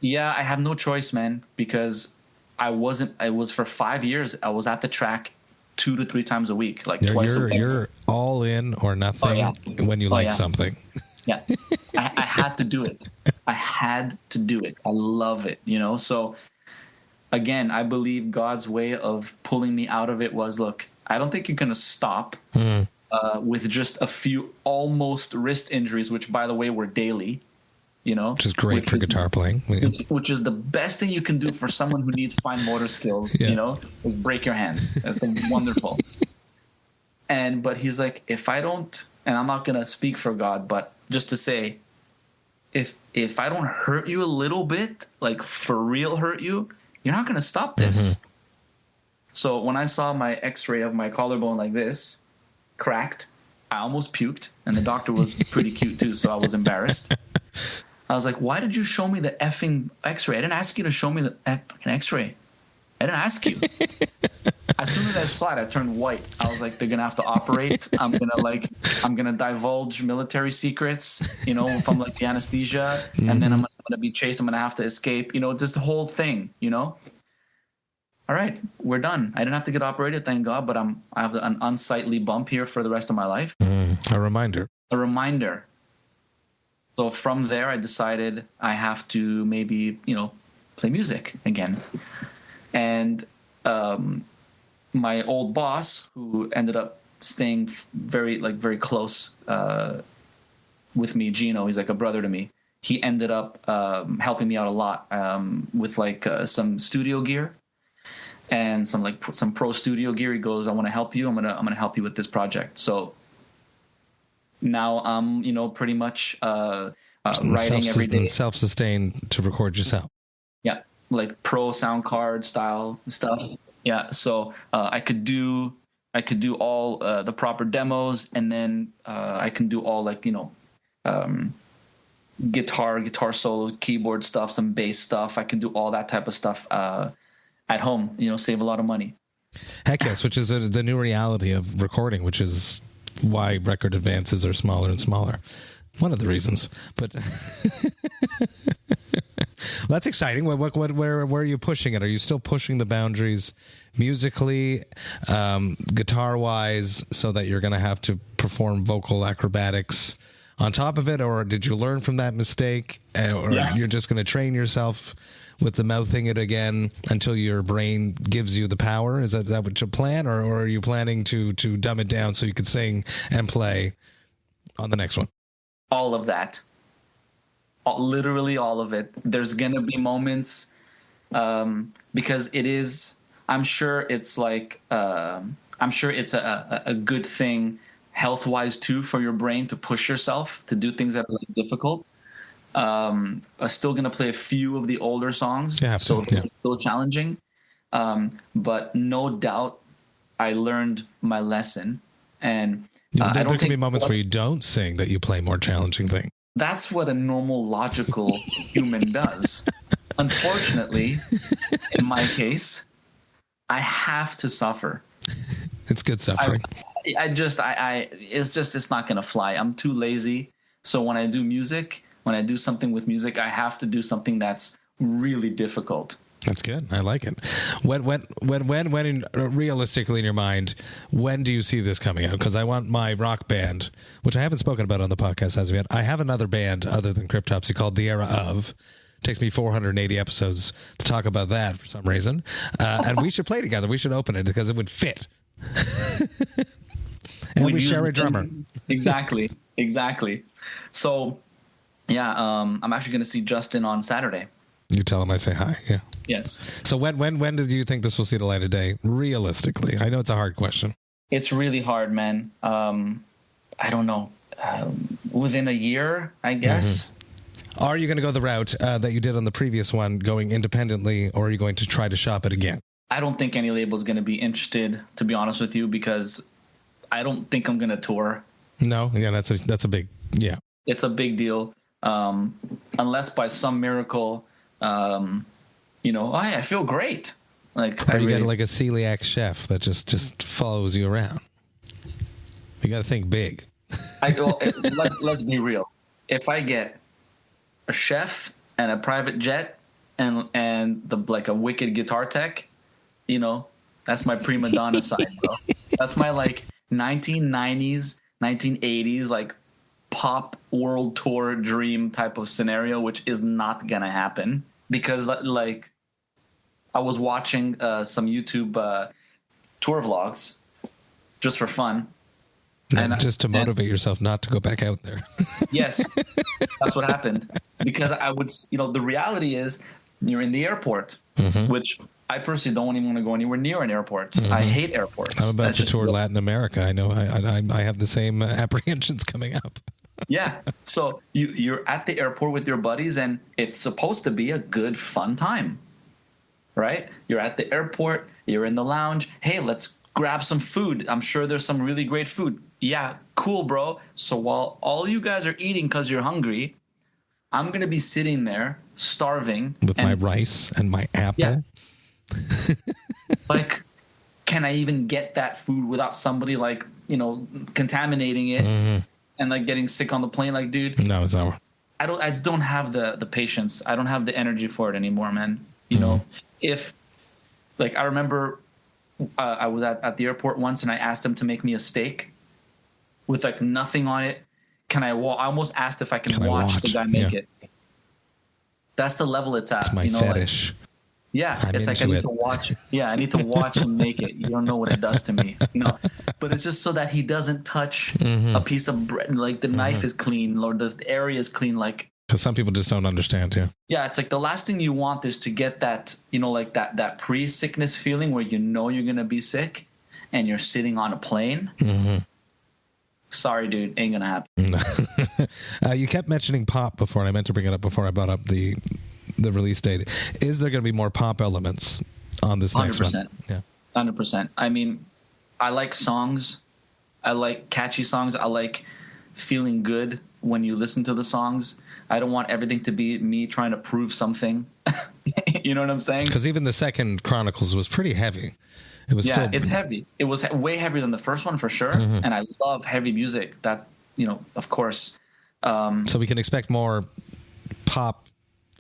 Yeah, I have no choice, man, because I was for 5 years. I was at the track 2 to 3 times a week, like twice a week. You're all in or nothing when you like something. Yeah, I had to do it. I had to do it. I love it, So, again, I believe God's way of pulling me out of it was, look, I don't think you're going to stop with just a few almost wrist injuries, which, by the way, were daily. Which is great for guitar playing. Which is the best thing you can do for someone who needs fine motor skills, is break your hands. That's wonderful. But he's like, if I don't, and I'm not going to speak for God, but just to say, if I don't hurt you a little bit, like for real hurt you, you're not going to stop this. So when I saw my x-ray of my collarbone like this, cracked, I almost puked, and the doctor was pretty cute too, so I was embarrassed. I was like, why did you show me the effing x-ray? I didn't ask you to show me the effing x-ray. I didn't ask you. As soon as I saw it, I turned white. I was like, they're going to have to operate. I'm going to divulge military secrets, from like the anesthesia. And then I'm going to be chased. I'm going to have to escape, just the whole thing, All right, we're done. I didn't have to get operated, thank God, but I have an unsightly bump here for the rest of my life. A reminder. So from there, I decided I have to maybe, play music again. And my old boss, who ended up staying very close with me, Gino, he's like a brother to me. He ended up helping me out a lot with some studio gear and some pro studio gear. He goes, I want to help you. I'm gonna help you with this project. So now I'm pretty much writing every day, self-sustained to record yourself. Yeah, like pro sound card style stuff. Yeah, so I could do all the proper demos, and then I can do all guitar solos, keyboard stuff, some bass stuff. I can do all that type of stuff at home. Save a lot of money. Heck yes, which is the new reality of recording, which is why record advances are smaller and smaller. One of the reasons, but that's exciting. Where are you pushing it? Are you still pushing the boundaries musically, guitar wise, so that you're going to have to perform vocal acrobatics on top of it, or did you learn from that mistake, or you're just going to train yourself with the mouthing it again until your brain gives you the power? Is that what you plan, or are you planning to dumb it down so you could sing and play on the next one? All of that. Literally all of it. There's going to be moments because it is, I'm sure it's a good thing health-wise too for your brain to push yourself to do things that are difficult. I'm still going to play a few of the older songs, it's still challenging. But no doubt I learned my lesson. And there can be moments where you don't sing, that you play more challenging things. That's what a normal, logical human does. Unfortunately, in my case, I have to suffer. It's good suffering. It's not going to fly. I'm too lazy. So when I do something with music, I have to do something that's really difficult. That's good. I like it. When realistically in your mind, when do you see this coming out? Because I want my rock band, which I haven't spoken about on the podcast as of yet. I have another band other than Cryptopsy called The Era Of. It takes me 480 episodes to talk about that for some reason. And we should play together. We should open it because it would fit. And we share a drummer. Exactly. So, I'm actually going to see Justin on Saturday. You tell him I say hi. Yeah. Yes. So when do you think this will see the light of day? Realistically, I know it's a hard question. It's really hard, man. I don't know. Within a year, I guess. Mm-hmm. Are you going to go the route that you did on the previous one, going independently, or are you going to try to shop it again? I don't think any label is going to be interested, to be honest with you, because I don't think I'm going to tour. No, yeah, that's a big, yeah. It's a big deal. Unless by some miracle, I feel great. Like, or you get like a celiac chef that just follows you around. You got to think big. Let's be real. If I get a chef and a private jet and a wicked guitar tech, that's my prima donna side, bro. That's my 1990s, 1980s pop world tour dream type of scenario, which is not gonna happen because I was watching some YouTube tour vlogs just for fun. And just to motivate yourself not to go back out there. Yes, that's what happened. Because I would, the reality is you're in the airport, mm-hmm. which I personally don't even want to go anywhere near an airport. Mm-hmm. I hate airports. I'm about to tour Latin America. I know I have the same apprehensions coming up. Yeah. So you're at the airport with your buddies, and it's supposed to be a good, fun time, right? You're at the airport, you're in the lounge. Hey, let's grab some food. I'm sure there's some really great food. Yeah, cool, bro. So while all you guys are eating because you're hungry, I'm going to be sitting there starving. With my rice and my apple. Yeah. Like, can I even get that food without somebody, like, you know, contaminating it and like getting sick on the plane? Like, dude, no, it's over. I don't have the patience. I don't have the energy for it anymore, man. You know, if, like, I remember I was at the airport once and I asked him to make me a steak with like nothing on it. I almost asked if I can watch the guy make it. That's the level it's at. It's my fetish. Like, yeah, I'm it's like I need to watch. Yeah, I need to watch him make it. You don't know what it does to me, you know. But it's just so that he doesn't touch a piece of bread. Like the knife is clean, or the area is clean. Like, because some people just don't understand. Yeah, it's like the last thing you want is to get that, you know, like that pre-sickness feeling where you know you're gonna be sick, and you're sitting on a plane. Sorry, dude, ain't gonna happen. You kept mentioning pop before, and I meant to bring it up before I brought up the release date. Is there going to be more pop elements on this next 100%. one? Yeah, 100%. I mean, I like songs. I like catchy songs. I like feeling good when you listen to the songs. I don't want everything to be me trying to prove something. You know what I'm saying? Because even the second Chronicles was pretty heavy. It was still... it's heavy. It was way heavier than the first one for sure. And I love heavy music. That's, you know, of course. So we can expect more pop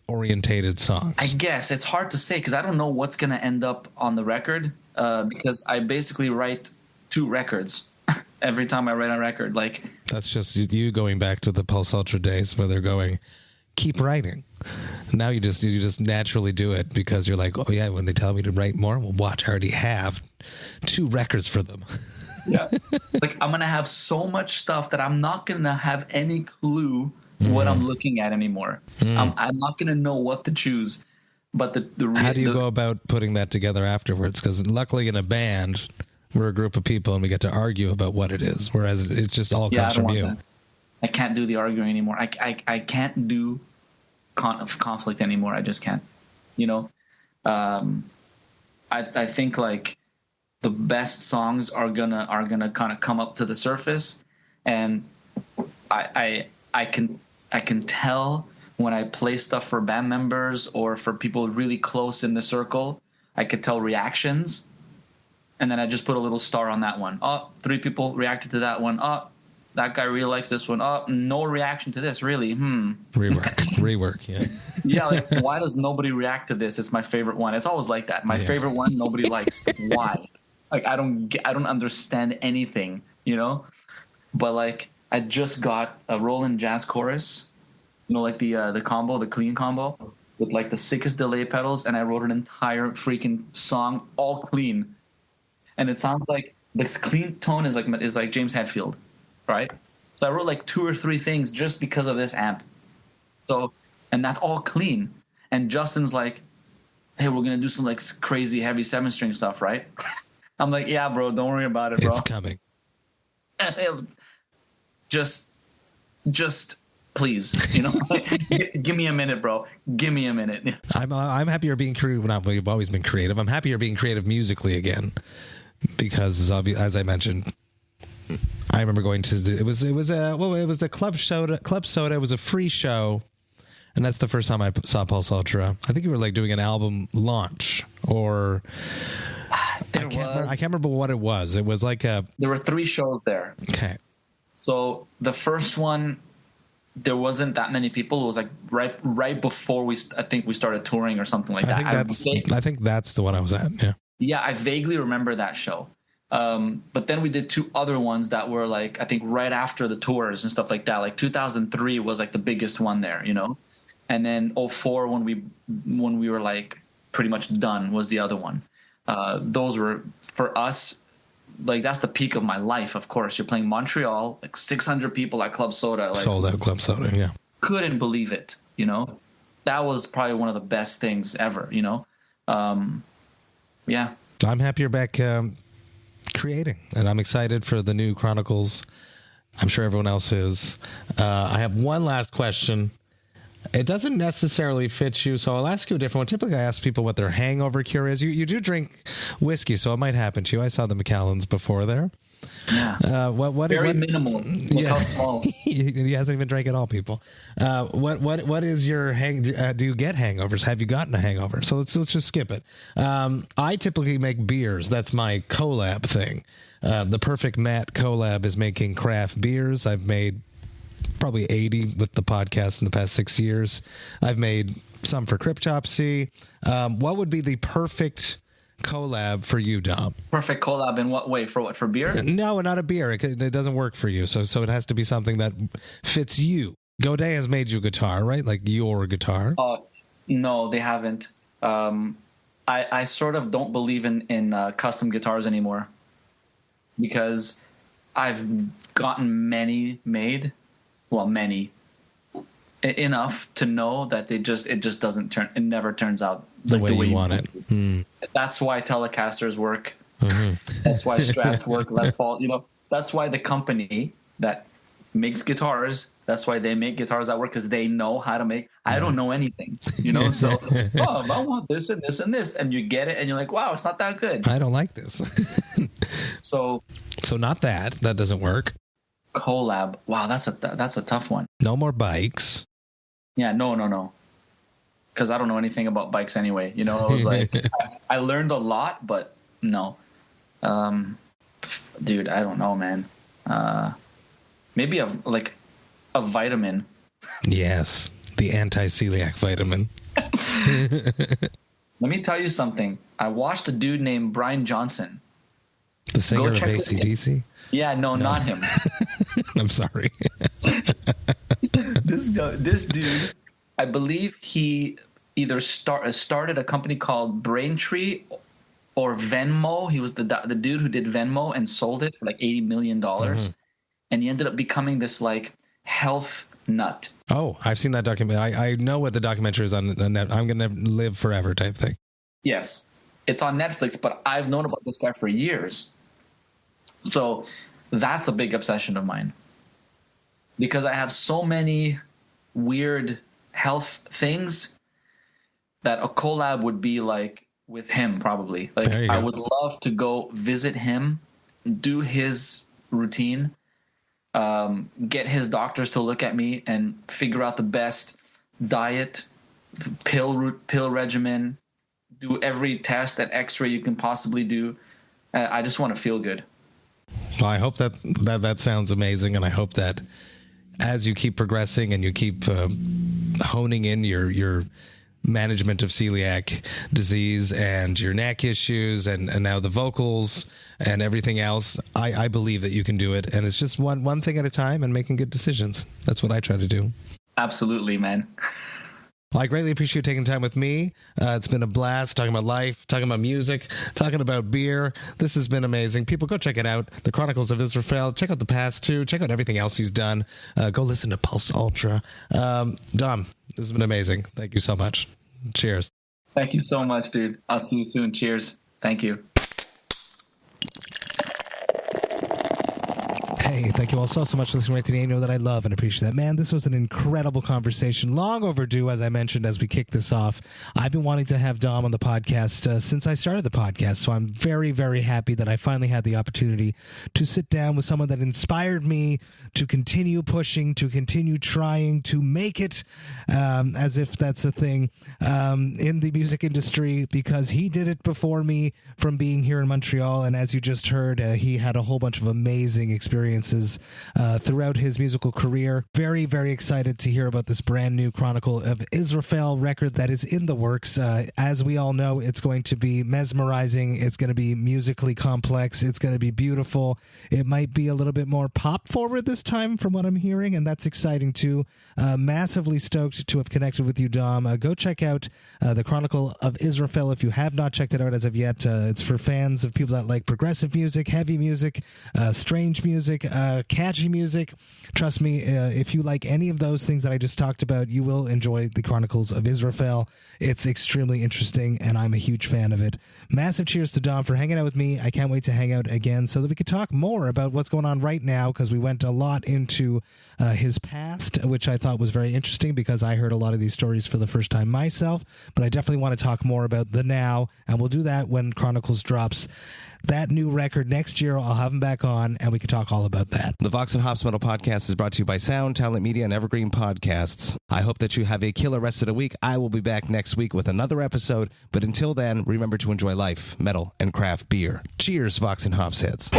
orientated songs. I guess it's hard to say because I don't know what's going to end up on the record because I basically write 2 records every time I write a record. Like, that's just you going back to the Pulse Ultra days where they're going, keep writing. Now you just naturally do it because you're like, oh yeah, when they tell me to write more, well, watch, I already have 2 records for them. Yeah. Like, I'm going to have so much stuff that I'm not going to have any clue what I'm looking at anymore. I'm not going to know what to choose. But how do you go about putting that together afterwards? Because luckily in a band, we're a group of people and we get to argue about what it is, whereas it just all comes from you. That. I can't do the arguing anymore. I can't do conflict anymore. I just can't. You know, I think like the best songs are gonna kind of come up to the surface, and I can tell when I play stuff for band members or for people really close in the circle. I could tell reactions, and then I just put a little star on that one. Oh, 3 people reacted to that one. Oh, that guy really likes this one. Oh, no reaction to this, really. Rework, yeah. Yeah, like, why does nobody react to this? It's my favorite one. It's always like that. My favorite one, nobody likes. Why? Like, I don't understand anything, you know? But, like, I just got a Roland Jazz Chorus, you know, like the combo, the clean combo, with, like, the sickest delay pedals, and I wrote an entire freaking song all clean. And it sounds like this clean tone is like James Hetfield. Right? So I wrote like 2 or 3 things just because of this amp. So, and that's all clean. And Justin's like, hey, we're going to do some like crazy heavy 7-string stuff, right? I'm like, yeah, bro, don't worry about it, bro. It's coming. Just please, you know, give me a minute, bro. Give me a minute. I'm happier being creative. Well, you've always been creative. I'm happier being creative musically again because, as I mentioned, I remember going to it was the Club Soda. Club Soda was a free show, and that's the first time I saw Pulse Ultra. I think you were like doing an album launch, or I can't remember what it was. It was like there were 3 shows there. Okay, so the first one, there wasn't that many people. It was like right before I think we started touring or something like that. I think that's the one I was at. Yeah, I vaguely remember that show. But then we did 2 other ones that were like, I think right after the tours and stuff like that. Like 2003 was like the biggest one there, you know? And then 2004 when we were like pretty much done was the other one. Those were for us, like that's the peak of my life. Of course, you're playing Montreal, like 600 people at Club Soda, like sold out Club Soda. Yeah. Couldn't believe it. You know, that was probably one of the best things ever, you know? Yeah. I'm happy you're back, creating, and I'm excited for the new Chronicles I'm sure everyone else is. I have one last question. It doesn't necessarily fit you, so I'll ask you a different one. Typically, I ask people what their hangover cure is. You do drink whiskey, so it might happen to you. I saw the McAllens before there. Yeah. What Minimal. Look how small. He hasn't even drank at all, people. What is your do you get hangovers? Have you gotten a hangover? So let's just skip it. I typically make beers. That's my collab thing. The Perfect Matt collab is making craft beers. I've made probably 80 with the podcast in the past 6 years. I've made some for Cryptopsy. What would be the perfect collab for you, Dom? Perfect collab in what way? For what? For beer? No, not a beer. It doesn't work for you. So it has to be something that fits you. Godet has made you a guitar, right? Like your guitar. No, they haven't. I sort of don't believe in custom guitars anymore because I've gotten many made. Well, many enough to know that it just doesn't turn. It never turns out the way you want it. That's why Telecasters work. Mm-hmm. That's why Strats work. Les Paul. That's why the company that makes guitars. That's why they make guitars that work, because they know how to make. I don't know anything, So I want this and this and this, and you get it, and you're like, wow, it's not that good. I don't like this. So not that. That doesn't work. Collab. Wow, that's a tough one. No more bikes. Yeah, no. Because I don't know anything about bikes anyway. I was like, I learned a lot, but no. Dude, I don't know, man. Maybe a vitamin. Yes, the anti-celiac vitamin. Let me tell you something. I watched a dude named Brian Johnson. The singer of AC/DC? Yeah, no, not him. I'm sorry. This dude, I believe he either started a company called Braintree or Venmo. He was the dude who did Venmo and sold it for like $80 million. Mm-hmm. And he ended up becoming this like health nut. Oh, I've seen that documentary. I know what the documentary is on net. I'm going to live forever type thing. Yes. It's on Netflix, but I've known about this guy for years. So that's a big obsession of mine. Because I have so many weird health things that a collab would be like with him probably. Like I would love to go visit him, do his routine, get his doctors to look at me and figure out the best diet, pill regimen, do every test and x-ray you can possibly do. I just want to feel good. Well, I hope that sounds amazing, and I hope that as you keep progressing and you keep honing in your management of celiac disease and your neck issues and now the vocals and everything else, I believe that you can do it. And it's just one thing at a time and making good decisions. That's what I try to do. Absolutely, man. Well, I greatly appreciate you taking time with me. It's been a blast talking about life, talking about music, talking about beer. This has been amazing. People, go check it out. The Chronicles of Israfel. Check out the past, too. Check out everything else he's done. Go listen to Pulse Ultra. Dom, this has been amazing. Thank you so much. Cheers. Thank you so much, dude. I'll see you soon. Cheers. Thank you. Hey, thank you all so much for listening right today. You know that I love and appreciate that. Man, this was an incredible conversation. Long overdue, as I mentioned, as we kick this off. I've been wanting to have Dom on the podcast since I started the podcast, so I'm very, very happy that I finally had the opportunity to sit down with someone that inspired me to continue pushing, to continue trying to make it, as if that's a thing, in the music industry, because he did it before me from being here in Montreal, and as you just heard, he had a whole bunch of amazing experiences throughout his musical career. Very, very excited to hear about this brand new Chronicle of Israfel record that is in the works. As we all know, it's going to be mesmerizing. It's going to be musically complex. It's going to be beautiful. It might be a little bit more pop forward this time from what I'm hearing, and that's exciting too. Massively stoked to have connected with you, Dom. Go check out the Chronicle of Israfel if you have not checked it out as of yet. It's for fans of people that like progressive music, heavy music, strange music, catchy music. Trust me, if you like any of those things that I just talked about, you will enjoy the Chronicles of Israfel. It's extremely interesting, and I'm a huge fan of it. Massive cheers to Dom for hanging out with me. I can't wait to hang out again so that we could talk more about what's going on right now, because we went a lot into his past, which I thought was very interesting because I heard a lot of these stories for the first time myself, but I definitely want to talk more about the now, and we'll do that when Chronicles drops that new record next year. I'll have him back on, and we can talk all about that. The Vox and Hops Metal Podcast is brought to you by Sound, Talent Media, and Evergreen Podcasts. I hope that you have a killer rest of the week. I will be back next week with another episode, but until then, remember to enjoy life, metal, and craft beer. Cheers, Vox and Hops heads.